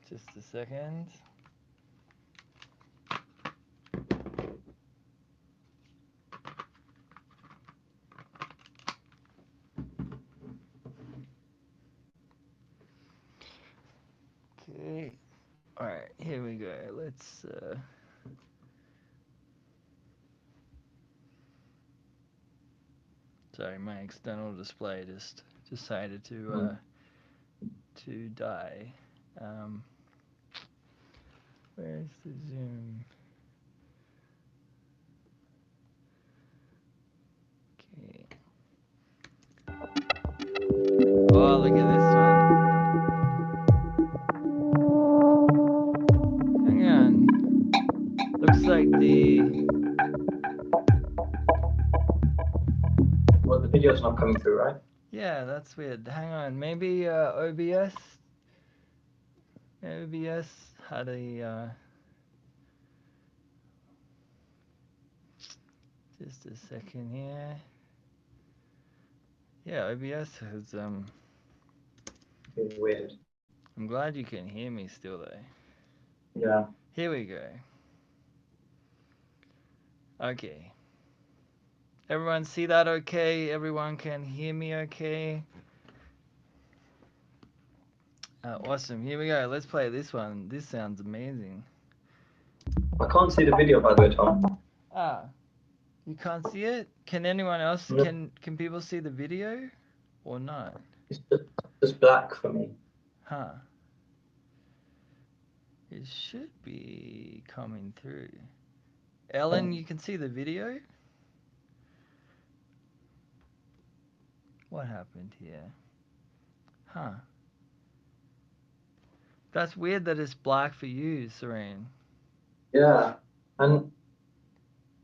Just a second. Okay. All right, here we go. Let's. Sorry, my external display just decided mm. to die. Um, where's the zoom? Okay. Oh, look at this one. Hang on. Looks like the. Well, the video's not coming through, right? Yeah, that's weird. Hang on. Maybe OBS OBS had a just a second here. Yeah, OBS has Weird. I'm glad you can hear me still though. Yeah. Here we go. Okay. Everyone see that okay? Everyone can hear me okay? Awesome. Here we go. Let's play this one. This sounds amazing. I can't see the video, by the way, Tom. Ah, you can't see it? Can anyone else? No, Can people see the video or not? it's just black for me. Huh. It should be coming through. Ellen, you can see the video? What happened here? Huh. That's weird that it's black for you, Suren. Yeah. And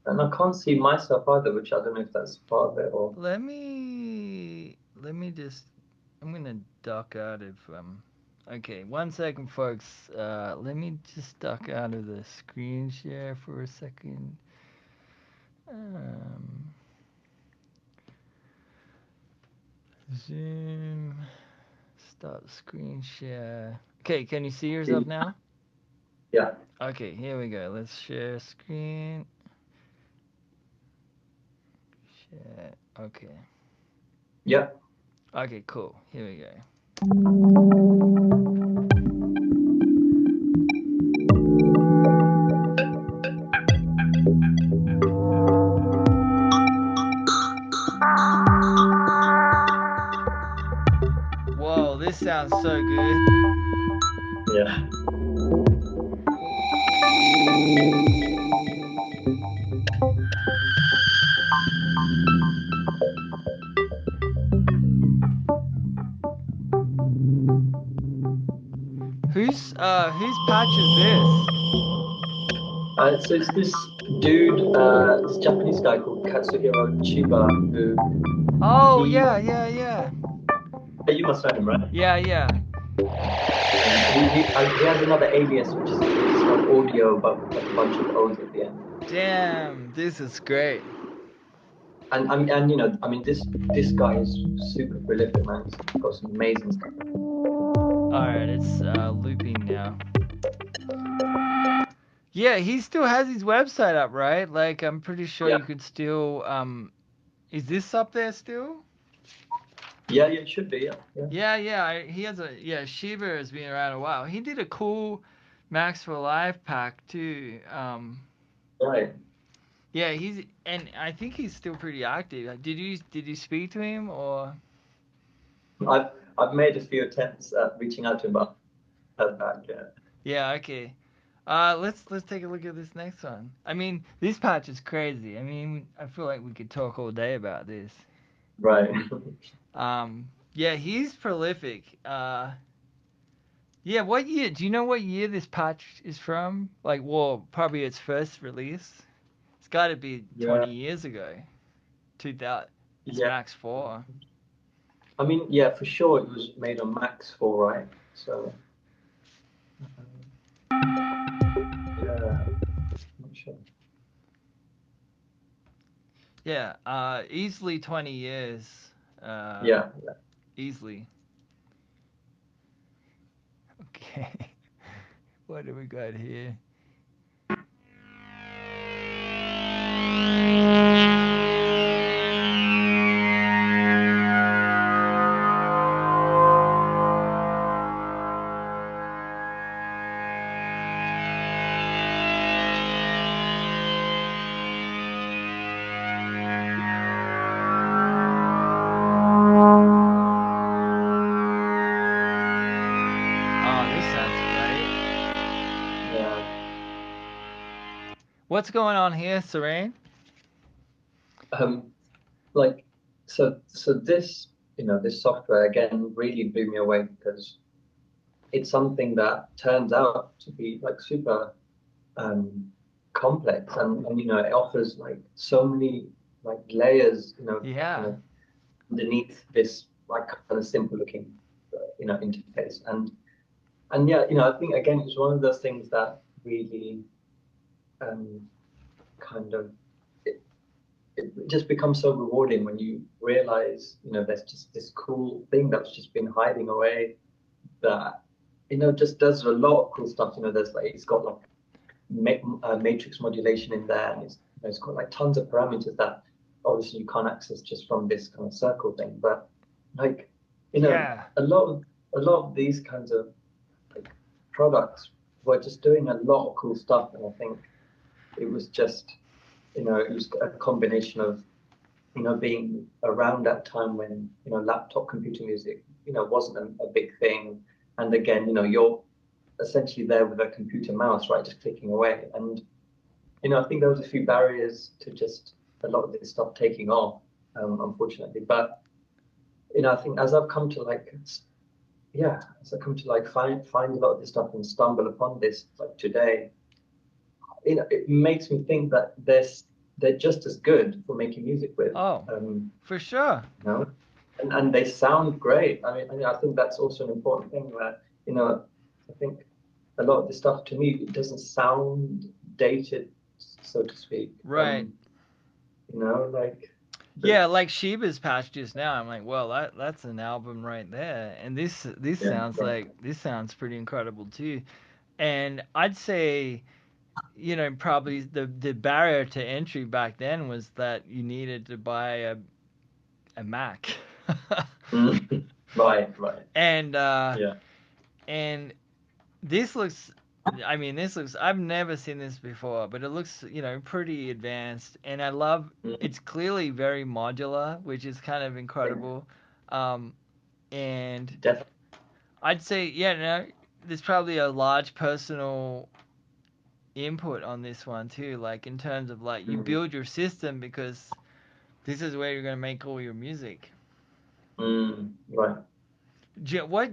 I can't see myself either, which I don't know if that's part of it or. Let me just I'm gonna duck out of okay, 1 second folks. Let me just duck out of the screen share for a second. Um Zoom stop screen share. Okay, can you see yourself now? Yeah. Okay, here we go. Let's share screen. Share. Okay. Yeah. Okay, cool. Here we go. Whoa, this sounds so good. Yeah. Whose patch is this? So it's this dude, this Japanese guy called Katsuhiro Chiba, who Oh he, yeah, yeah, yeah. you must know him, right? Yeah, yeah. He has another alias, which is called Audio, but with like a bunch of O's at the end. Damn, this is great. And you know, I mean, this guy is super prolific, man. He's got some amazing stuff. Alright, it's looping now. Yeah, he still has his website up, right? Like I'm pretty sure Yeah, you could still is this up there still? yeah, yeah. It should be. Yeah, Yeah, yeah. He has a yeah. Shiba has been around a while. He did a cool Max for Life pack too. yeah. Right. Yeah, he's and I think he's still pretty active. Did you speak to him or? I've I've made a few attempts at reaching out to him, but heard back. Yeah. Yeah, okay. Let's take a look at this next one. I mean, this patch is crazy. I mean, I feel like we could talk all day about this. Right. Yeah, he's prolific. Yeah, what year? Do you know what year this patch is from? Like, well, probably its first release. It's got to be Yeah. 20 years ago. 2000. It's Yeah. Max 4. I mean, yeah, for sure it was made on Max 4, right? So, yeah, not sure. Yeah, easily 20 years. Uh, Yeah, easily. Okay. What do we got here? Oh, this sounds great. yeah. What's going on here, Serene? Um, like, so this, you know, this software again really blew me away because it's something that turns out to be like super um, complex, and you know, it offers like so many like layers, kind Yeah. of underneath this like kind of simple looking, you know, interface. And And yeah, I think again it's one of those things that really um, kind of it, it just becomes so rewarding when you realize, there's just this cool thing that's just been hiding away that, just does a lot of cool stuff. There's like it's got like matrix modulation in there, and it's got like tons of parameters that obviously you can't access just from this kind of circle thing. But like, Yeah. a lot of these kinds of like products were just doing a lot of cool stuff, and I think it was just, it was a combination of, being around that time when, laptop computer music, wasn't a big thing. And again, you're essentially there with a computer mouse, right, just clicking away. And, I think there was a few barriers to just a lot of this stuff taking off, unfortunately. But, I think as I've come to like, yeah, as I come to like find a lot of this stuff and stumble upon this like today, it makes me think that they're just as good for making music with. Oh, for sure. You know, and they sound great. I think that's also an important thing where, I think a lot of the stuff to me it doesn't sound dated, so to speak. Right. Like the Yeah, like Sheba's patch just now. I'm like, well, that's an album right there. And this yeah, sounds right. like this sounds pretty incredible too. And I'd say, probably the barrier to entry back then was that you needed to buy a Mac. Right, right. and Yeah. and this looks, I mean, this looks, I've never seen this before, but it looks, pretty advanced. And I love, Mm, it's clearly very modular, which is kind of yeah, incredible. Um, and definitely. I'd say, yeah, no, there's probably a large personal input on this one too, like in terms of like you Mm, build your system because this is where you're going to make all your music. right.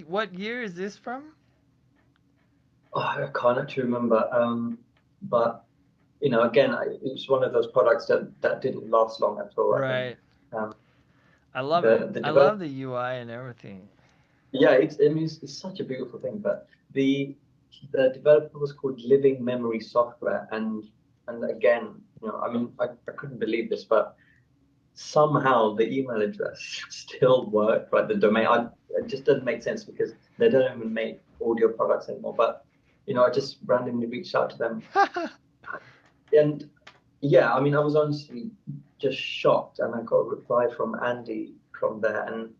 What year is this from? Oh, I can't actually remember. But again, it's one of those products that didn't last long at all. I think Right. um, I love it. the I develop love the UI and everything. yeah, it's such a beautiful thing. But the developer was called Living Memory Software, and again, I couldn't believe this, but somehow the email address still worked, right? The domain, it just doesn't make sense because they don't even make audio products anymore. But I just randomly reached out to them, and yeah, I was honestly just shocked, and I got a reply from Andy from there, and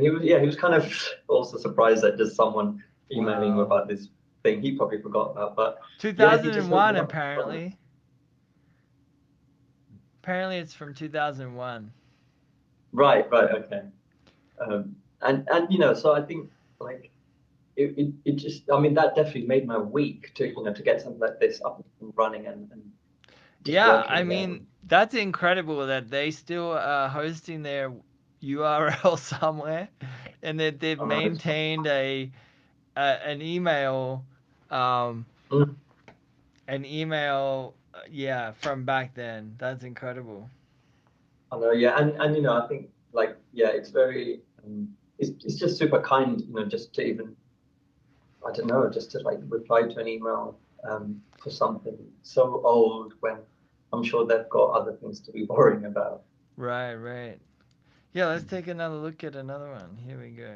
he was kind of also surprised that there's someone emailing him Wow. about this thing he probably forgot about, but yeah, he just hooked 2001 me up from apparently. Apparently it's from 2001. right, okay, and so I think like it just that definitely made my week to get something like this up and running and just Yeah, I working mean, again. that's incredible that they still are hosting their URL somewhere and that they've I know it's maintained an email um mm, an email yeah, from back then. That's incredible. I know, yeah, and I think like yeah, it's very it's just super kind, just to even I don't know, just to like reply to an email for something so old when I'm sure they've got other things to be worrying about. Right, right. Yeah, let's take another look at another one. Here we go.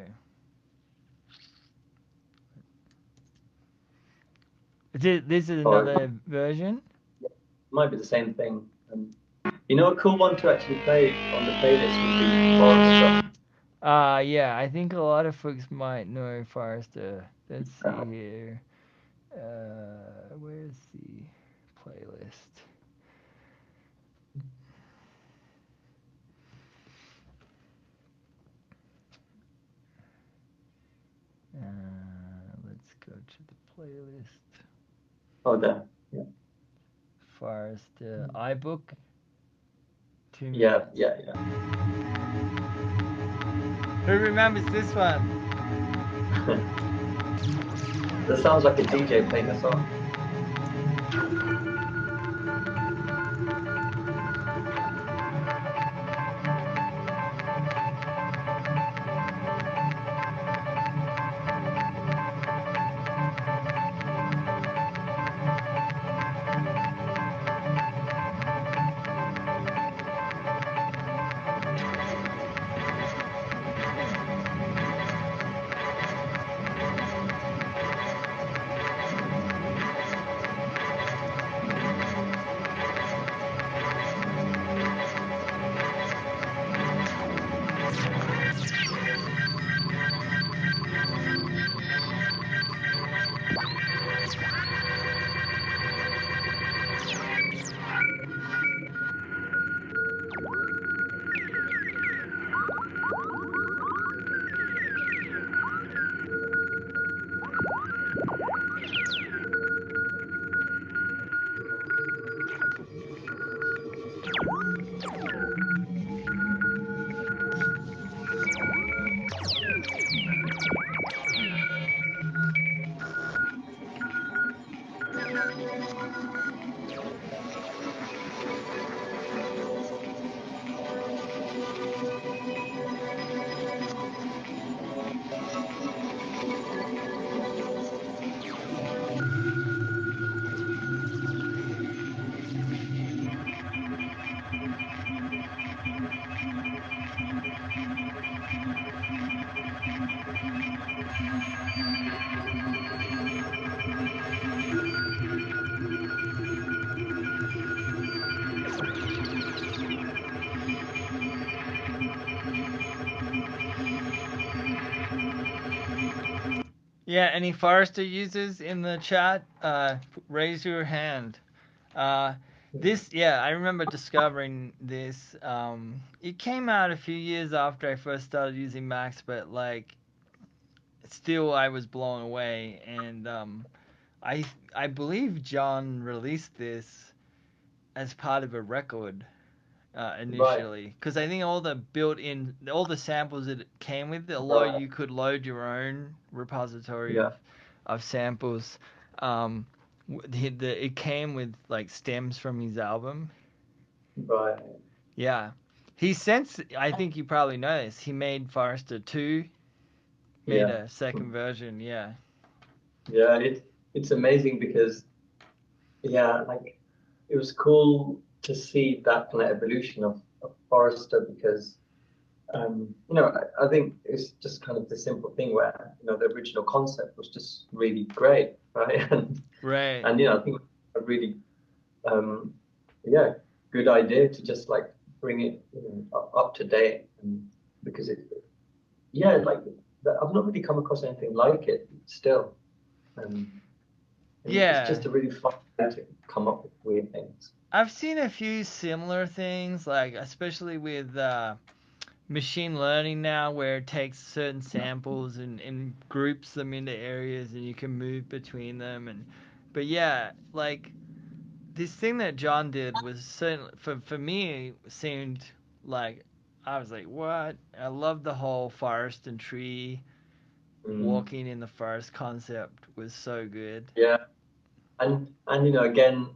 This is Or it another version. might be the same thing. A cool one to actually play on the playlist would be Forester. Yeah, I think a lot of folks might know Forrester. Let's see Uh, here. Where's the playlist? Let's go to the playlist. oh, there. Yeah, Forrester iBook 2 yeah, minutes. yeah, yeah. Who remembers this one? That sounds like a DJ playing a song. Yeah, any Forester users in the chat? Raise your hand. Uh, I remember discovering this. It came out a few years after I first started using Macs, but like, still I was blown away. And I I believe John released this as part of a record Right. initially, because I think all the samples that it came with, although Right. you could load your own repository Yeah. of samples, it came with like stems from his album. Right. Yeah, he since I think you probably know this. He made Forester 2, made Yeah. a second version. Yeah, Yeah. It's amazing because yeah, like it was cool to see that kind of evolution of Forrester because I think it's just kind of the simple thing where the original concept was just really great, right? right. And I think a really um, yeah, good idea to just like bring it up to date, and because like I've not really come across anything like it still. Um, and it's Yeah, just a really fun way to come up with weird things. I've seen a few similar things, like especially with machine learning now, where it takes certain samples and groups them into areas and you can move between them. But yeah, like this thing that John did was certainly for me seemed like I was like, what? I love the whole forest and tree Mm, walking in the forest concept was so good. yeah, and again,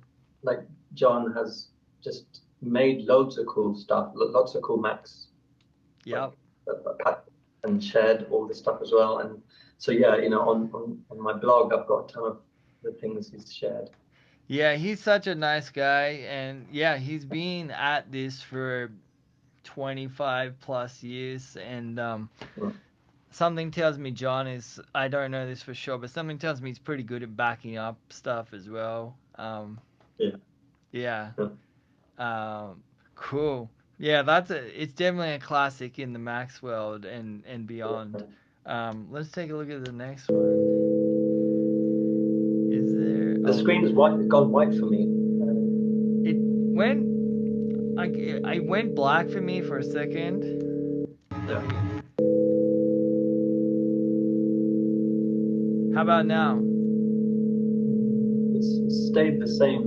like John has just made loads of cool stuff, lots of cool Macs, Yep. like and shared all this stuff as well. And so yeah, on my blog, I've got a ton of the things he's shared. Yeah, he's such a nice guy, and yeah, he's been at this for 25 plus years, and Mm, something tells me John is, I don't know this for sure, but something tells me he's pretty good at backing up stuff as well. yeah. Yeah. Yeah. Cool. Yeah, it's definitely a classic in the Max world and beyond. Let's take a look at the next one. Is there? The Oh, screen's white, it's gone white for me. it went. I went black for me for a second. Let Yeah. me. How about now? It's stayed the same.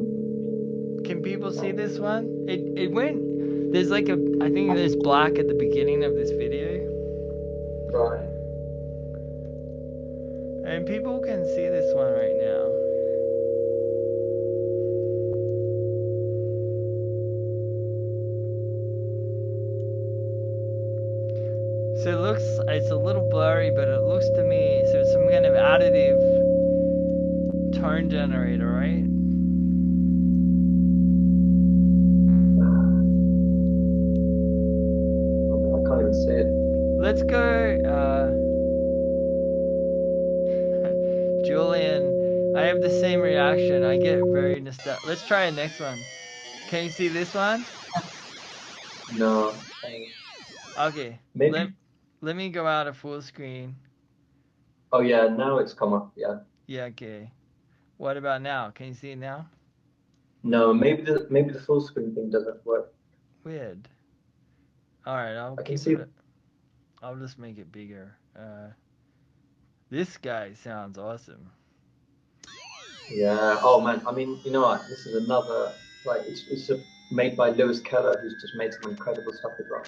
Can people see this one? It went. There's like a. I think there's black at the beginning of this video, Right. and people can see this one right now. So it's a little blurry, but it looks to me so it's some kind of additive tone generator, right? Oh, man, I can't even see it. Let's go, Julian. I have the same reaction. I get very nostalgic. Let's try a next one. Can you see this one? No. Okay. Let Maybe. let me go out of full screen. Oh yeah, now it's come up. Yeah. Yeah. Okay. What about now? Can you see it now? No, maybe the full screen thing doesn't work. Weird. All right. I can see. I'll just make it bigger. This guy sounds awesome. Yeah. Oh man. I mean, you know what? This is another like made by Lewis Keller, who's just made some incredible stuff as well.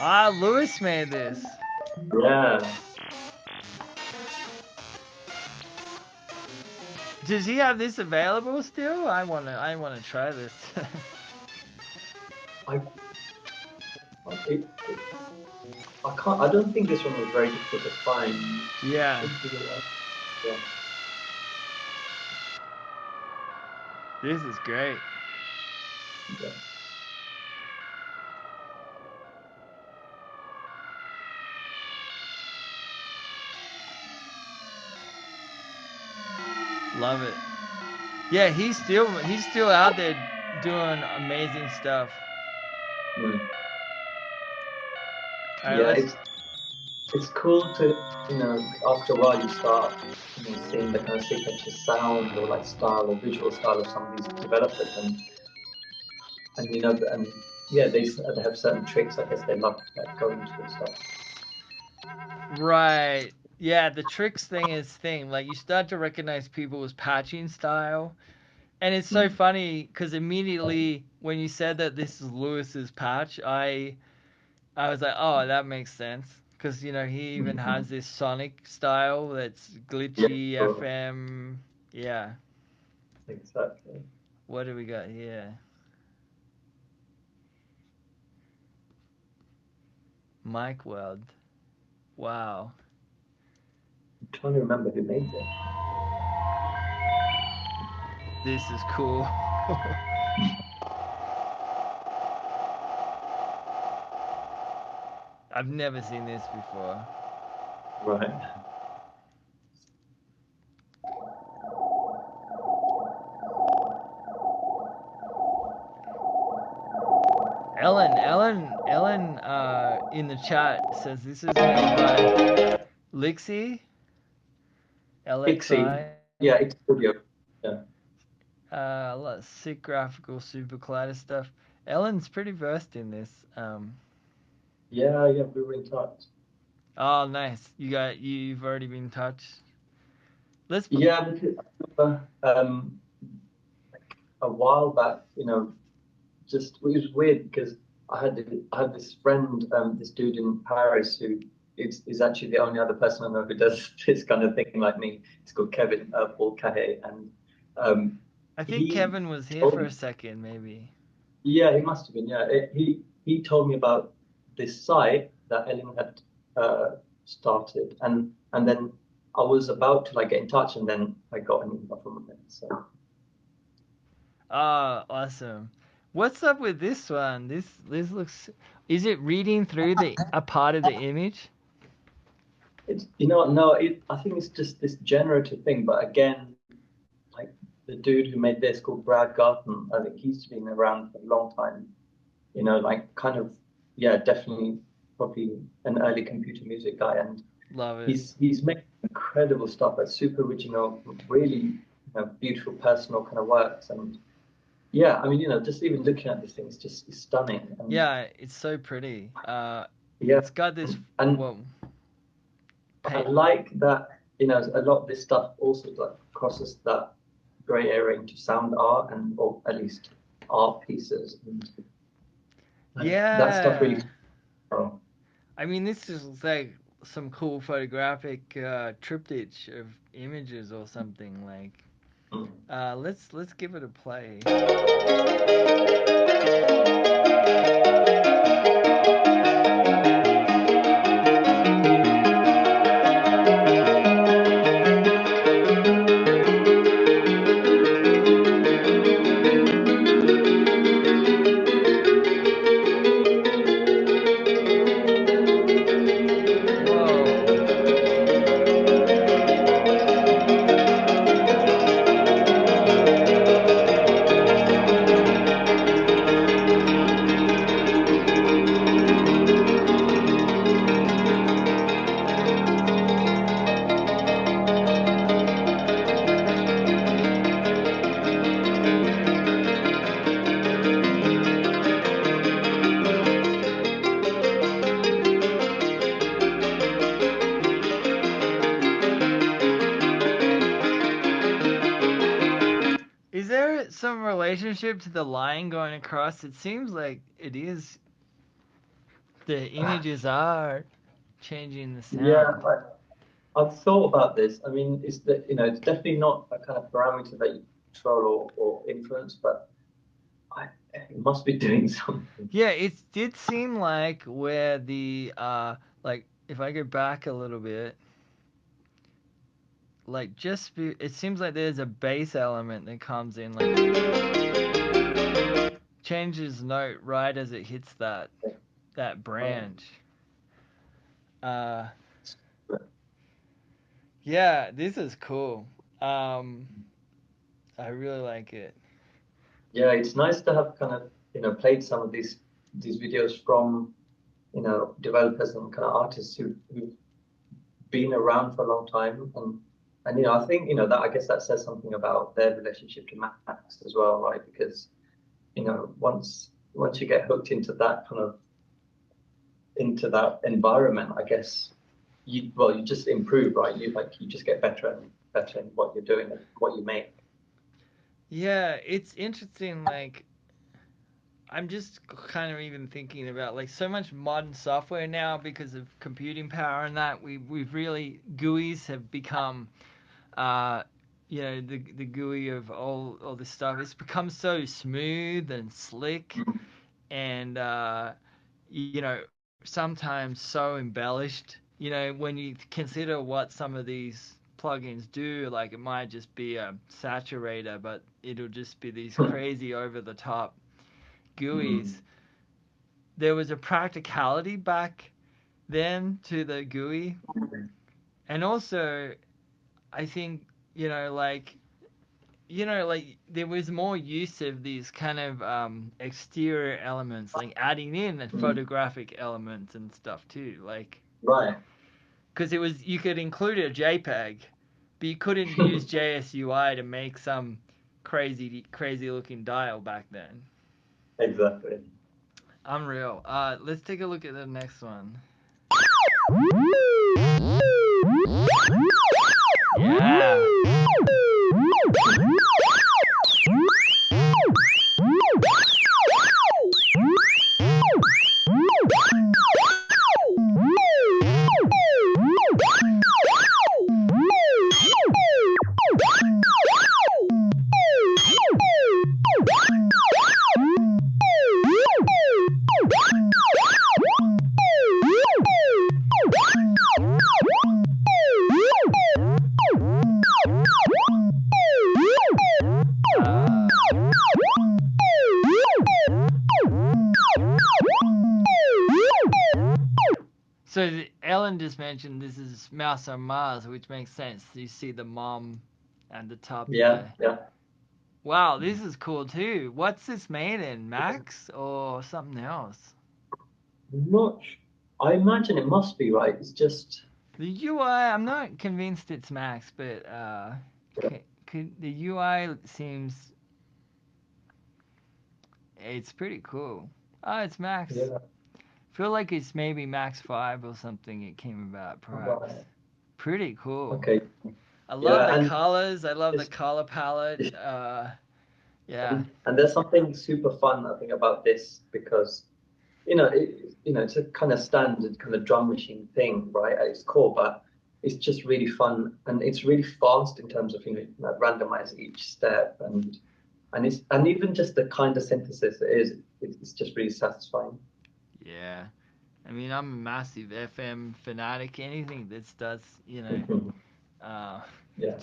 Ah, Lewis made this. Yeah. Does he have this available still? I wanna try this. I it, I can't. I don't think this one was very difficult to find. Yeah, Should be allowed. Yeah, this is great. yeah. Love it. Yeah, he's still out there doing amazing stuff. Mm. All right, Yeah, let's. it's cool to, after a while you start, seeing the kind of signature sound or like style or visual style of some of these developers, and yeah, they have certain tricks. I guess they love like going to and stuff. Right. Yeah, the tricks thing is thing. Like you start to recognize people's patching style. And it's so Mm. funny because immediately when you said that this is Lewis's patch, I was like, oh, that makes sense. Because, he even has Mhm. this sonic style that's Yeah, glitchy, sure. FM. Yeah. Exactly. What do we got here? Mike Weld. Wow. I'm trying to remember who made this. This is cool. I've never seen this before. Right. Ellen, in the chat says this is made by Lixie, Ixie. LXI. Yeah, Ixie Studio. Yeah. A lot of sick graphical super collider stuff. Ellen's pretty versed in this. Yeah, yeah, we were in touch. Oh, nice. You've already been touched. Let's. Yeah, because I remember, a while back, just it was weird because I had this friend, this dude in Paris who is actually the only other person I know who does this kind of thing like me. It's called Kevin Paul Cahe, and um, I think he Kevin was here told for me, a second, maybe. yeah, he must have been, yeah. He told me about this site that Ellen had started, and then I was about to like get in touch, and then I got an email from him. So Oh, awesome. What's up with this one? This looks. Is it reading through the a part of the image? it's no, I think it's just this generative thing, but again, like the dude who made this called Brad Garton. I think he's been around for a long time. Like kind of, yeah, definitely probably an early computer music guy, and Love it. he's making incredible stuff. That's super original, really, beautiful, personal kind of works. And yeah, I mean, just even looking at this thing is just is stunning. And Yeah, it's so pretty. yeah, It's got this. and Well, I pay. like that. A lot of this stuff also like crosses that gray area into sound art and or at least art pieces, and like that stuff really. Yeah. Oh, I mean, this is like some cool photographic triptych of images or something. Like, mm. let's give it a play. Whoa. Is there some relationship to the line going across? It seems like it is. The images are changing the Yeah, sound. I've thought about this. I mean, it's that it's definitely not a kind of parameter that you control or influence, but it must be doing something. Yeah, it did seem like where the like if I go back a little bit, like it seems like there's a bass element that comes in, like changes note right as it hits that Right. branch. Uh, yeah, this is cool. Um, I really like it. Yeah, it's nice to have kind of played some of these videos from developers and kind of artists who've been around for a long time, and I think that I guess that says something about their relationship to Max as well, right? Because once you get hooked into that environment, I guess you just improve, right? You just get better and better in what you're doing and what you make. Yeah, it's interesting. Like I'm just kind of even thinking about like so much modern software now because of computing power and that we've really GUIs have become uh the GUI of all this stuff. It's become so smooth and slick and sometimes so embellished. When you consider what some of these plugins do, like it might just be a saturator, but it'll just be these crazy over the top GUIs. Mm. There was a practicality back then to the GUI, and also I think like like there was more use of these kind of exterior elements, like adding in Mm. photographic elements and stuff too, like Right. because it was you could include a JPEG, but you couldn't use JSUI to make some crazy looking dial back then. Exactly. Unreal. Let's take a look at the next one. Yeah. Uh, so Ellen just mentioned this is Mouse on Mars, which makes sense. You see the mom at the top Yeah, there. yeah. Wow, this is cool too. What's this made in? Max or something else? Much. I imagine it must be right. It's just The UI, I'm not convinced it's Max, but the UI seems it's pretty cool. Oh, it's Max. yeah. Feel like it's maybe Max 5 or something it came about, perhaps. Right. Pretty cool. Okay. I love the Yeah, and colors. I love the it's color palette. Yeah. and there's something super fun I think about this because it's a kind of standard kind of drum machine thing, right, at its core, but it's just really fun and it's really fast in terms of randomize each step and even just the kind of synthesis it is, it's just really satisfying. Yeah. I mean, I'm a massive FM fanatic. Anything that does, uh, Yeah.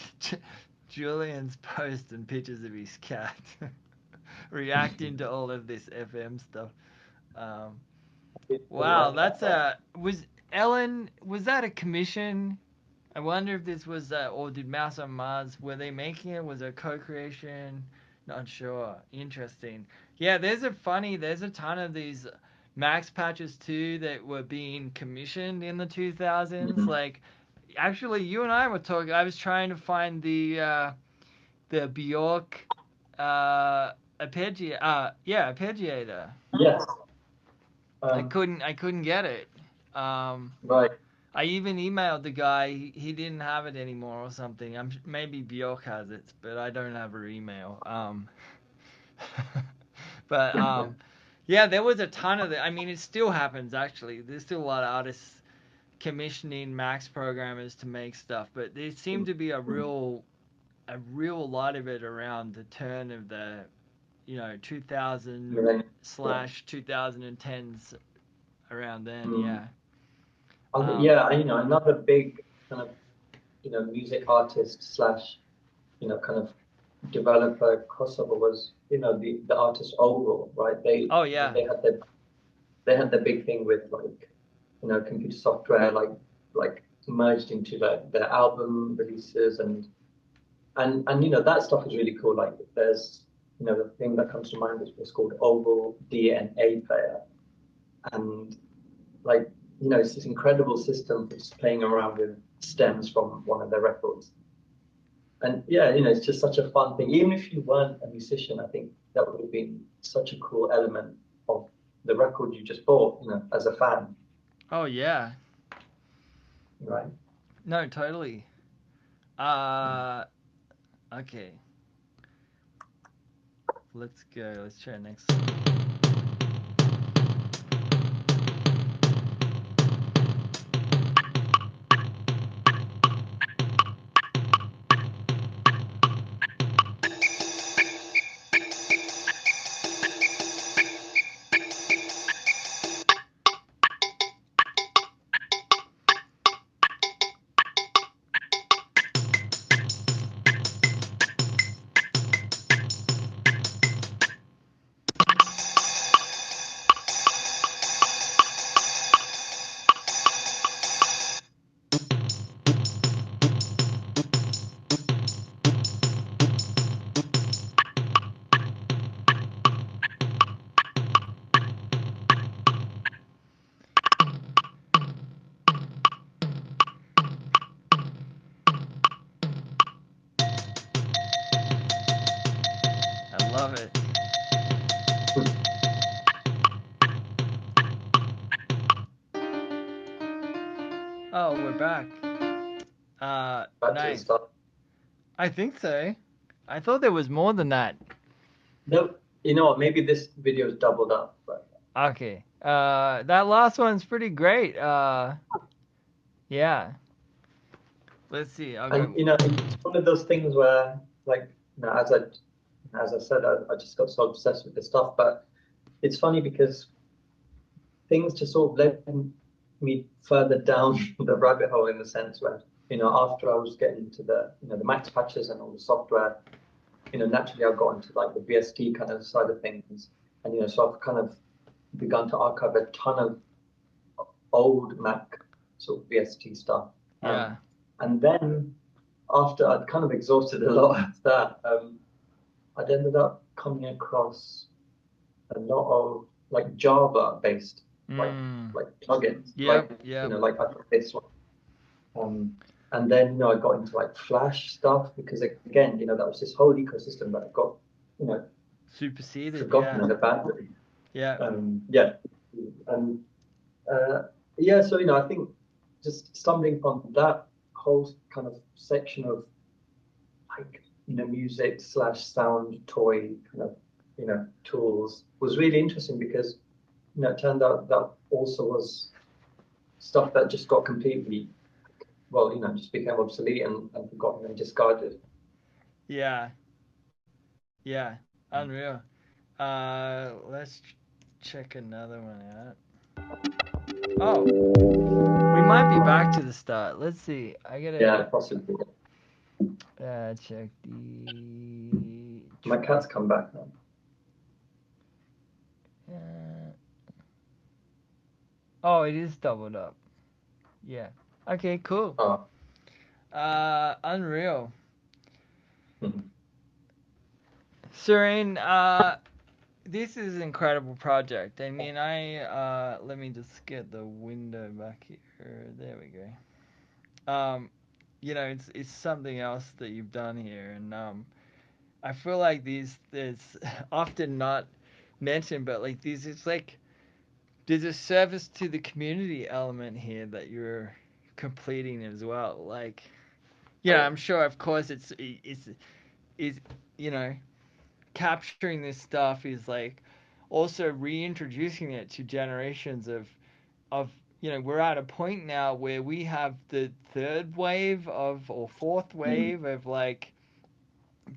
Julian's posting pictures of his cat reacting to all of this FM stuff. Um, It's wow, like that's a was Ellen. Was that a commission? I wonder if this was or did Mouse on Mars were they making it? Was it a co-creation? Not sure. Interesting. Yeah, there's a ton of these Max patches too that were being commissioned in the 2000s. Mhm. Like actually you and I were talking. I was trying to find the Bjork arpeggiator. Yes. I um, couldn't I couldn't get it. Um, right. I even emailed the guy. He didn't have it anymore or something. Maybe Bjork has it, but I don't have her email. But yeah, there was a ton of it. I mean, it still happens actually. There's still a lot of artists commissioning Max programmers to make stuff, but there seemed to be a real lot of it around the turn of the 2000 Millennium. Yeah. slash 2010s, around then. Mm. Yeah. Yeah, another big kind of, music artist slash, kind of developer crossover was, the artist Oval, right? Oh I mean, yeah. they had the big thing with like, computer software, like merged into their album releases and that stuff is really cool. Like there's, the thing that comes to mind was called Oval DNA Player, and like, it's this incredible system for just playing around with stems from one of their records. And yeah, it's just such a fun thing. Even if you weren't a musician, I think that would have been such a cool element of the record you just bought, as a fan, Oh yeah. right? No, totally. Uh, okay. Let's go. Let's try next song. I love it. Oh, we're back. Back to the Nice. start. I think so. I thought there was more than that. No, you know what? Maybe this video is doubled up, but Okay. That last one's pretty great. Yeah. Let's see. I'll and go. it's one of those things where, like, as I said, I just got so obsessed with this stuff. But it's funny because things just sort of led me further down the rabbit hole in the sense where, after I was getting into the max patches and all the software, naturally I got into like the BSD kind of side of things. And, so I've kind of begun to archive a ton of old Mac sort of BSD stuff. Yeah. And then after I'd kind of exhausted a lot of that, I'd ended up coming across a lot of like Java based like Mm. plugins, like Yep. Yep. like I think this one. And then I got into like Flash stuff because again, that was this whole ecosystem that I got, you know Superseded. forgotten Yeah. and abandoned. Yeah. Yeah, and uh, yeah, so I think just stumbling upon that whole kind of section of like music slash sound toy kind of tools was really interesting because it turned out that also was stuff that just got completely well just became obsolete and forgotten and discarded. Yeah. Yeah. Unreal. Let's check another one out. Oh, we might be back to the start. Let's see. I Yeah, gotta possibly. check the. My cat's come back now. Uh, oh, it is doubled up. Yeah. Okay. Cool. Oh. Unreal. Mhm. Suren, this is an incredible project. I mean, let me just get the window back here. There we go. It's something else that you've done here, and I feel like these there's often not mentioned, but like these, it's like there's a service to the community element here that you're completing as well. Like, I'm sure, of course, it's you know capturing this stuff is like also reintroducing it to generations of we're at a point now where we have the third wave of, or fourth Mm. wave of, like,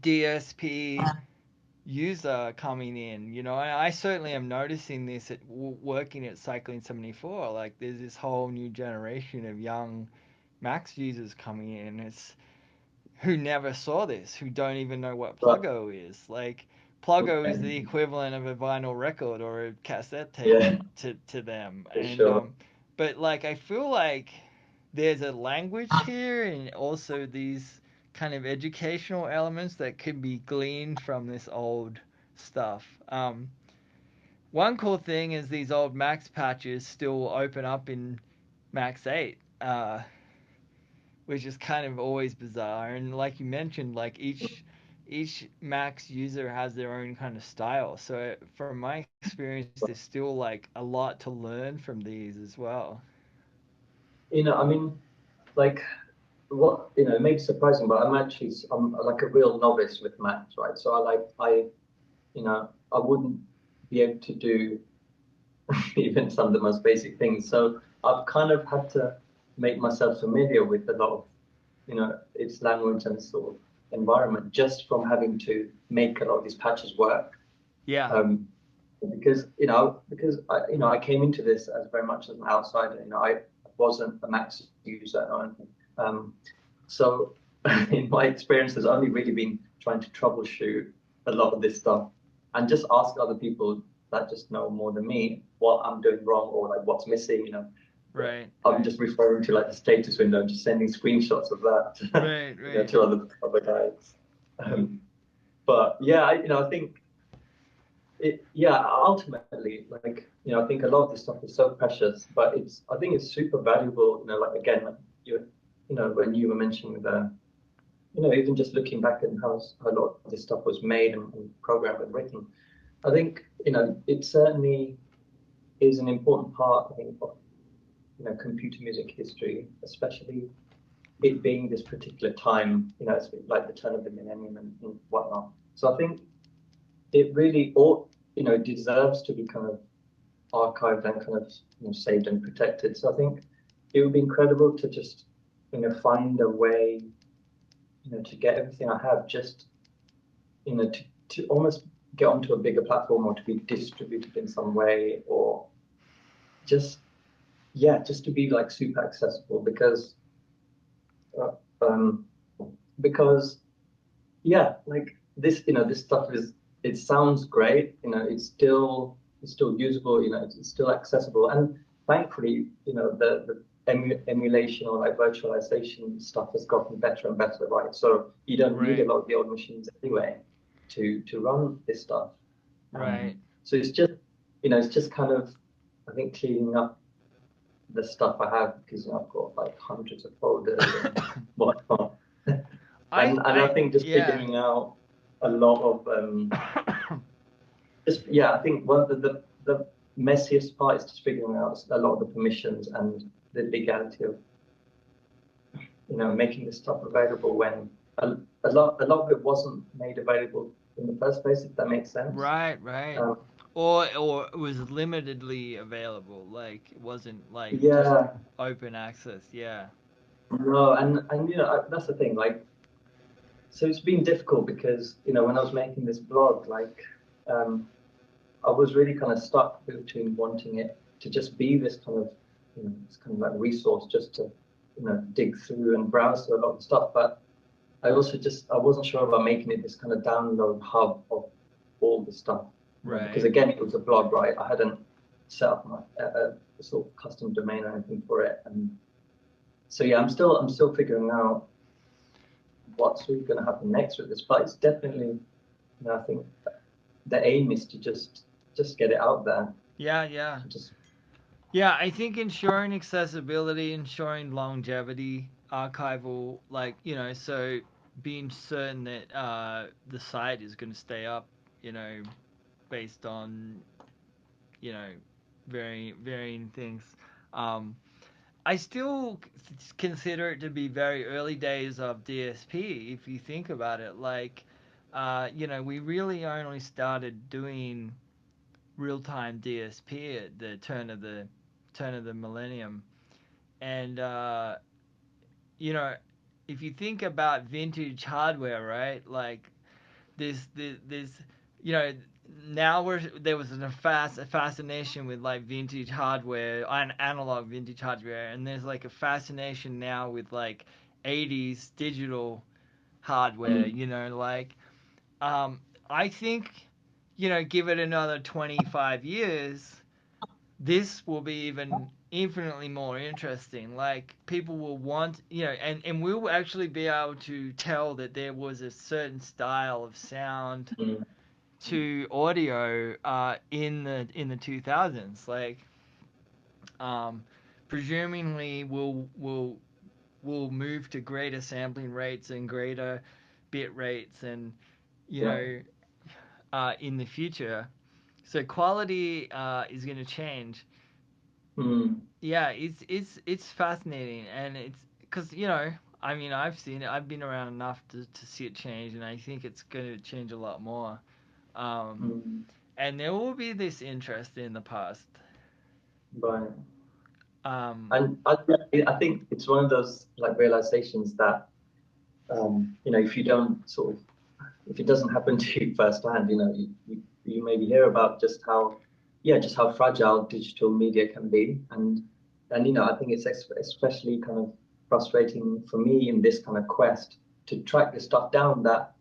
DSP user coming in. I certainly am noticing this at working at Cycling 74. Like, there's this whole new generation of young Max users coming in. It's who never saw this, who don't even know what But Pluggo is. Like, Pluggo is okay, the equivalent of a vinyl record or a cassette tape yeah, to them. for And sure. but, like, I feel like there's a language here, and also these kind of educational elements that could be gleaned from this old stuff. One cool thing is these old Max patches still open up in Max 8. Which is kind of always bizarre. And like you mentioned, like each Max user has their own kind of style. So from my experience, there's still like a lot to learn from these as well. I mean, like what it may be surprising, but I'm like a real novice with maths, right? So I wouldn't be able to do even some of the most basic things. So I've kind of had to make myself familiar with a lot of its language and sort of environment just from having to make a lot of these patches work. Yeah. Um, because I came into this as very much as an outsider. I wasn't a Max user or anything. So in my experience has only really been trying to troubleshoot a lot of this stuff and just ask other people that just know more than me what I'm doing wrong or like what's missing. Right. I'm just referring to like the status window and just sending screenshots of that, Right. Right. to other guys. But yeah, I think yeah, ultimately, like, I think a lot of this stuff is so precious, but I think it's super valuable, like again, like when you were mentioning even just looking back at how a lot of this stuff was made and programmed and written, I think, it certainly is an important part, I think, of, computer music history, especially it being this particular time, it's like the turn of the millennium and whatnot. So I think it really ought, deserves to be kind of archived and kind of saved and protected. So I think it would be incredible to just find a way to get everything I have just to almost get onto a bigger platform or to be distributed in some way or just yeah just to be like super accessible uh, um because yeah like this stuff is it sounds great it's still usable it's still accessible and thankfully the emulation or like virtualization stuff has gotten better and better, right? So you don't need a Right. lot of the old machines anyway to run this stuff. Right. So it's just kind of I think cleaning up the stuff I have because I've got like hundreds of folders and whatnot. And I think just Yeah. figuring out a lot of just yeah, I think one of the messiest part is just figuring out a lot of the permissions and the legality of making this stuff available when a lot of it wasn't made available in the first place, if that makes sense. Right. Right. Um, Or it was limitedly available. Like, it wasn't like just yeah, open access. Yeah. no, and that's the thing. Like, so it's been difficult because when I was making this blog, like, um, I was really kind of stuck between wanting it to just be this kind of this kind of like resource just to dig through and browse through a lot of stuff, but I wasn't sure about making it this kind of download hub of all the stuff, because Right. again, it was a blog, right? I hadn't set up a sort of custom domain or anything for it, and so yeah, I'm still figuring out what's really going to happen next with this, but it's definitely, I think the aim is to just get it out there, Yeah. Yeah. just Yeah, I think ensuring accessibility, ensuring longevity, archival, like, so being certain that the site is going to stay up, you know, based on, you know, varying things. Um, I still consider it to be very early days of DSP, if you think about it. Like, we really only started doing real time DSP at the turn of the turn of the millennium. And you know, if you think about vintage hardware, right? Like this, you know, now there was a fascination with like vintage hardware and analog vintage hardware, and there's like a fascination now with like 80s digital hardware. Mm. You know, like I think, you know, give it another 25 years, this will be even infinitely more interesting. Like people will want, you know, and we'll actually be able to tell that there was a certain style of sound Mm. to audio in the 2000s. Like um, presumably we'll move to greater sampling rates and greater bit rates, and you Yeah. know in the future. So quality is going to change. Mm. Yeah, it's fascinating, and it's because, you know, I mean, I've seen it. I've been around enough to see it change, and I think it's going to change a lot more. Um, Mm. and there will be this interest in the past. Right. Um, And I think it's one of those like realizations that if you don't sort of if it doesn't happen to you firsthand, you maybe hear about just how fragile digital media can be, and I think it's especially kind of frustrating for me in this kind of quest to track this stuff down that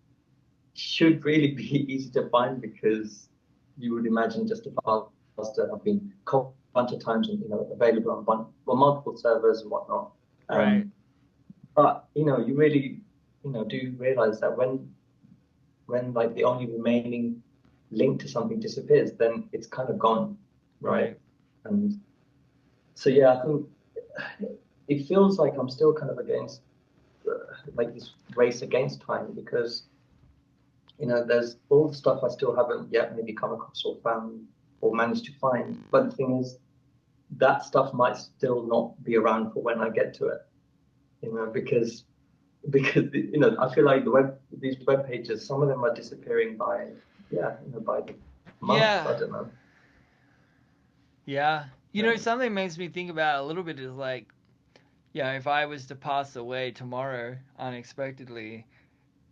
should really be easy to find because you would imagine just a files that have been copied a bunch of times and available on multiple servers and whatnot. right, Um, but you really do realize that when like the only remaining link to something disappears, then it's kind of gone, right? right, And so yeah, I think it feels like I'm still kind of against like this race against time because there's all the stuff I still haven't yet maybe come across or found or managed to find. But the thing is, that stuff might still not be around for when I get to it, because I feel like these web pages, some of them are disappearing by by the month. yeah, I don't know. yeah. You know, Um, something makes me think about it a little bit is like, you know, if I was to pass away tomorrow unexpectedly,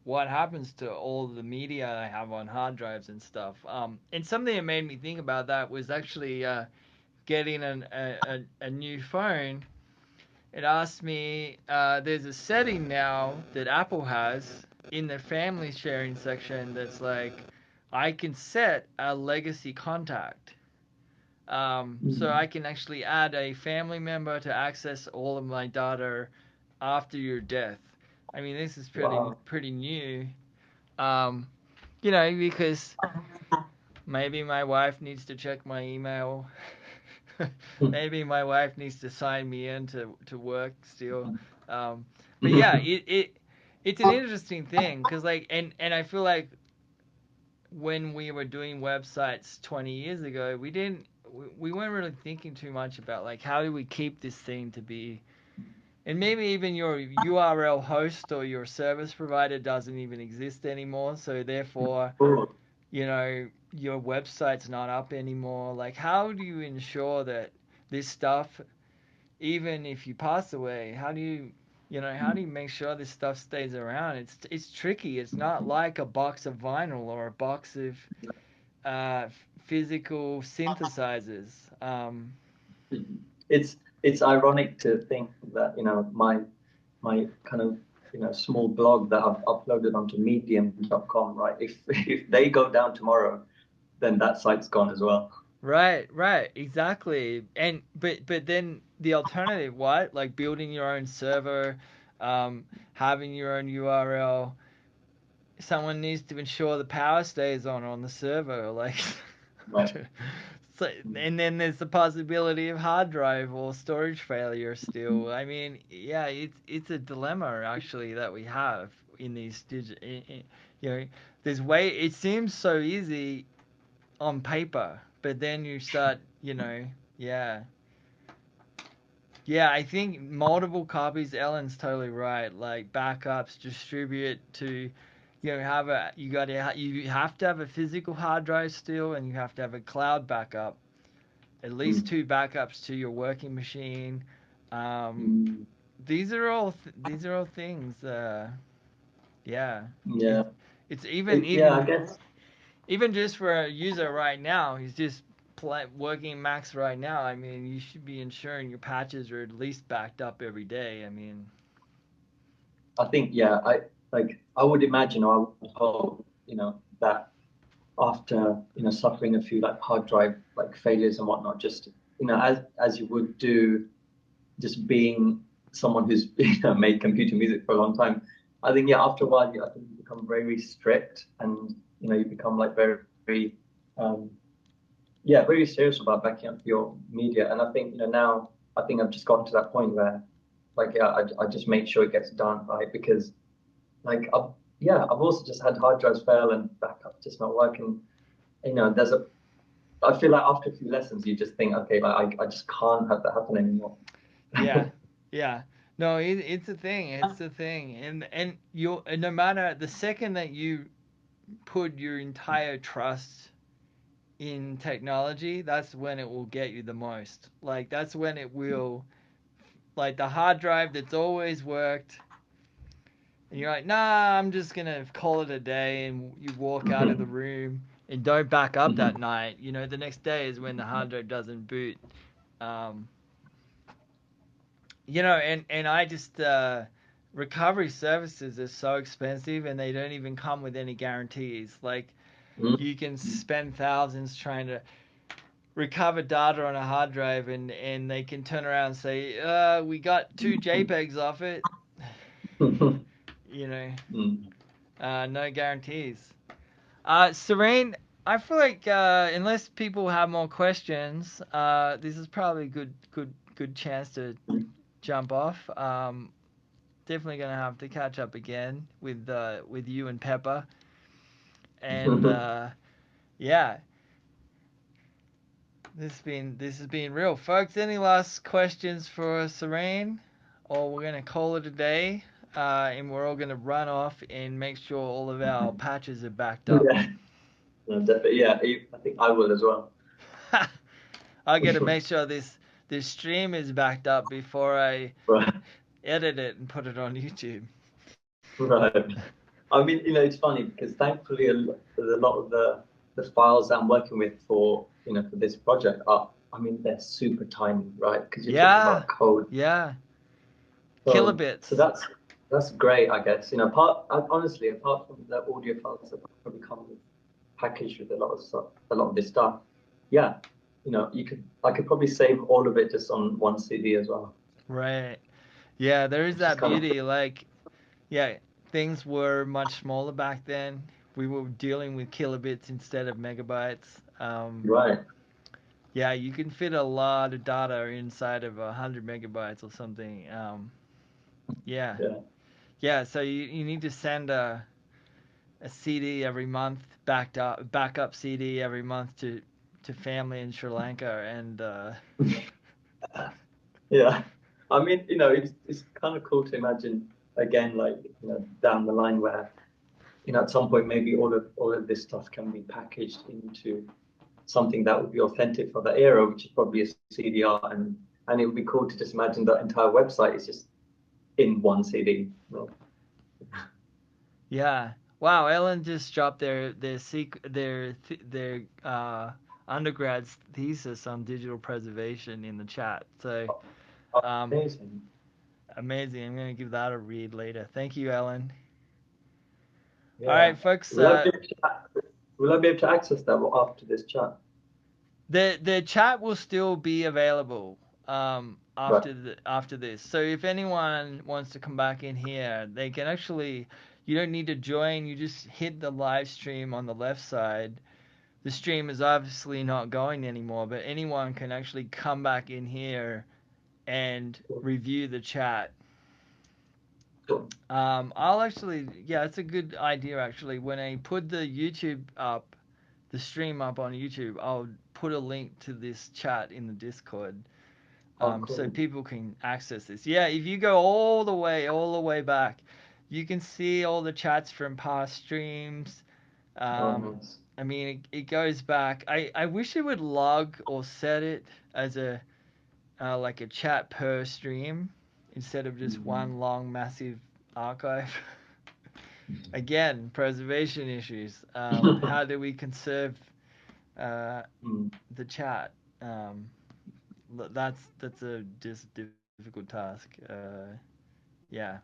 what happens to all the media I have on hard drives and stuff? And something that made me think about that was actually getting a new phone. It asked me, there's a setting now that Apple has in the family sharing section that's like, I can set a legacy contact. So mm, I can actually add a family member to access all of my data after your death. I mean, this is wow. pretty new. Um, you know, because maybe my wife needs to check my email. Maybe my wife needs to sign me in to work still. Um, but yeah, it's an interesting thing because like and I feel like when we were doing websites 20 years ago, we weren't really thinking too much about like how do we keep this thing to be, and maybe even your URL host or your service provider doesn't even exist anymore, so therefore, Cool. you know, your website's not up anymore. Like how do you ensure that this stuff, even if you pass away, how do you, you know, how do you make sure this stuff stays around? It's tricky. It's not like a box of vinyl or a box of uh, physical synthesizers. It's ironic to think that my kind of small blog that I've uploaded onto medium.com, right? If if they go down tomorrow, then that site's gone as well. Right, right, exactly. And but then the alternative, what? Like building your own server, having your own URL. Someone needs to ensure the power stays on the server. Like, Right. so, and then there's the possibility of hard drive or storage failure still. I mean, yeah, it's a dilemma actually that we have in these you know, there's way. It seems so easy on paper, but then you start, you know, yeah. Yeah, I think multiple copies, Ellen's totally right. Like backups, distribute to, you know, you have to have a physical hard drive still, and you have to have a cloud backup. at least Mm. two backups to your working machine. Um, Mm. these are all things. Yeah, Yeah. it's it's even Yeah, I guess. even just for a user right now, he's just working max right now. I mean, you should be ensuring your patches are at least backed up every day. I mean, I think, yeah, I would imagine, or I would hope, that after, suffering a few like hard drive like failures and whatnot, just, as you would do, just being someone who's made computer music for a long time. I think, yeah, after a while, I think you become very strict, and you become like very, very um, yeah, very serious about backing up your media. And I think, now I think I've just gotten to that point where, like, yeah, I just make sure it gets done right, because like I've also just had hard drives fail and backup just not working. There's a I feel like after a few lessons you just think, okay, like I just can't have that happen anymore. yeah, yeah. No, it's a thing. It's a thing, and you, no matter the second that you put your entire trust in technology, that's when it will get you the most. Like that's when it will, like the hard drive that's always worked, and you're like, nah, I'm just gonna call it a day, and you walk out of the room and don't back up that night. You know, the next day is when the hard drive doesn't boot. Um, and I just recovery services are so expensive, and they don't even come with any guarantees. Like you can spend thousands trying to recover data on a hard drive, and they can turn around and say, we got two JPEGs off it. You know, no guarantees. Serene, I feel like unless people have more questions, this is probably a good chance to jump off. Definitely gonna have to catch up again with you and Pepper, and yeah, this has been real, folks. Any last questions for Serene, or we're gonna call it a day, and we're all gonna run off and make sure all of our patches are backed up. Yeah, no, definitely. Yeah, I think I will as well. I gotta make sure this stream is backed up before I Right, edit it and put it on YouTube. right. I mean, it's funny because thankfully a lot of the files I'm working with for this project I mean, they're super tiny, right? Because you're talking Yeah, about code. yeah, So kilobits. that's great, I guess. Honestly, apart from the audio files that probably come packaged with a lot of stuff, a lot of this stuff, yeah, I could probably save all of it just on one CD as well, Right. Yeah, there is which is that kind of beauty. Like, yeah, things were much smaller back then. We were dealing with kilobits instead of megabytes. right. Yeah, you can fit a lot of data inside of 100 megabytes or something. Yeah, Yeah. yeah. So you need to send a CD every month, backup CD every month to family in Sri Lanka, and Yeah. I mean, it's kind of cool to imagine again, like, down the line where, at some point maybe all of this stuff can be packaged into something that would be authentic for the era, which is probably a CDR, and it would be cool to just imagine that entire website is just in one CD. yeah. Wow, Ellen just dropped their undergrad's thesis on digital preservation in the chat. So um, Amazing. amazing. I'm gonna give that a read later. Thank you, Ellen. All Yeah. right, folks. Will I be able to, will I be able to access that after this chat? The chat will still be available Right. after this. So if anyone wants to come back in here, they can actually. You don't need to join. You just hit the live stream on the left side. The stream is obviously not going anymore, but anyone can actually come back in here and Cool. review the chat. Cool. I'll actually, yeah, it's a good idea actually. When I put the YouTube up, the stream up on YouTube, I'll put a link to this chat in the Discord, Oh, so cool. people can access this. Yeah, if you go all the way back, you can see all the chats from past streams, Oh, um, nice. I mean, it goes back. I wish it would log or set it as a like a chat per stream instead of just Mm. one long massive archive. Again, preservation issues. How do we conserve uh, Mm. the chat? Um, that's a difficult task. Yeah.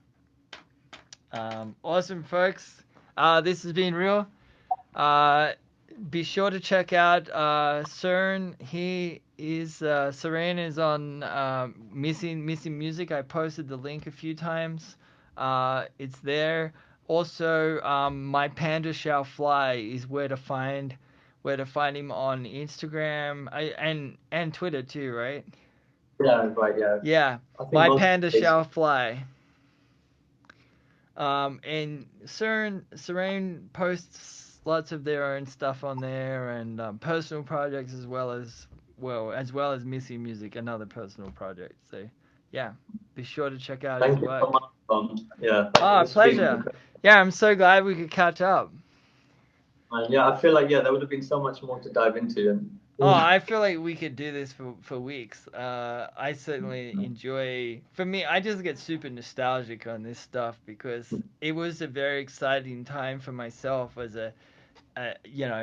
Awesome, folks. This has been real. Uh, be sure to check out Suren. He is Suren is on missing music. I posted the link a few times. It's there. Also, my panda shall fly is where to find him on Instagram and Twitter too, right? Yeah, right. Yeah, Yeah, I think my most panda places. shall fly. And Serene posts lots of their own stuff on there and personal projects as well as Missy Music, another personal project. So yeah, be sure to check out his Thank you so work. much, Tom. Yeah, thank you. Oh, This has been pleasure. incredible. Yeah, I'm so glad we could catch up. And yeah, I feel like there would have been so much more to dive into, and Oh, I feel like we could do this for weeks. I certainly enjoy. For me, I just get super nostalgic on this stuff because it was a very exciting time for myself as a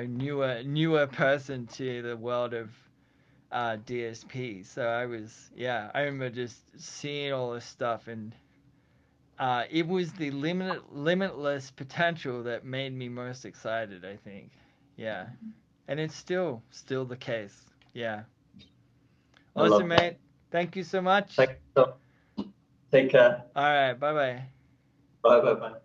newer person to the world of DSP. So I remember just seeing all this stuff, and it was the limitless potential that made me most excited. I think, yeah, and it's still the case. Yeah, I awesome, love that. mate. Thank you so much. Thank you. So Take care. All right, bye bye. Bye, bye, bye.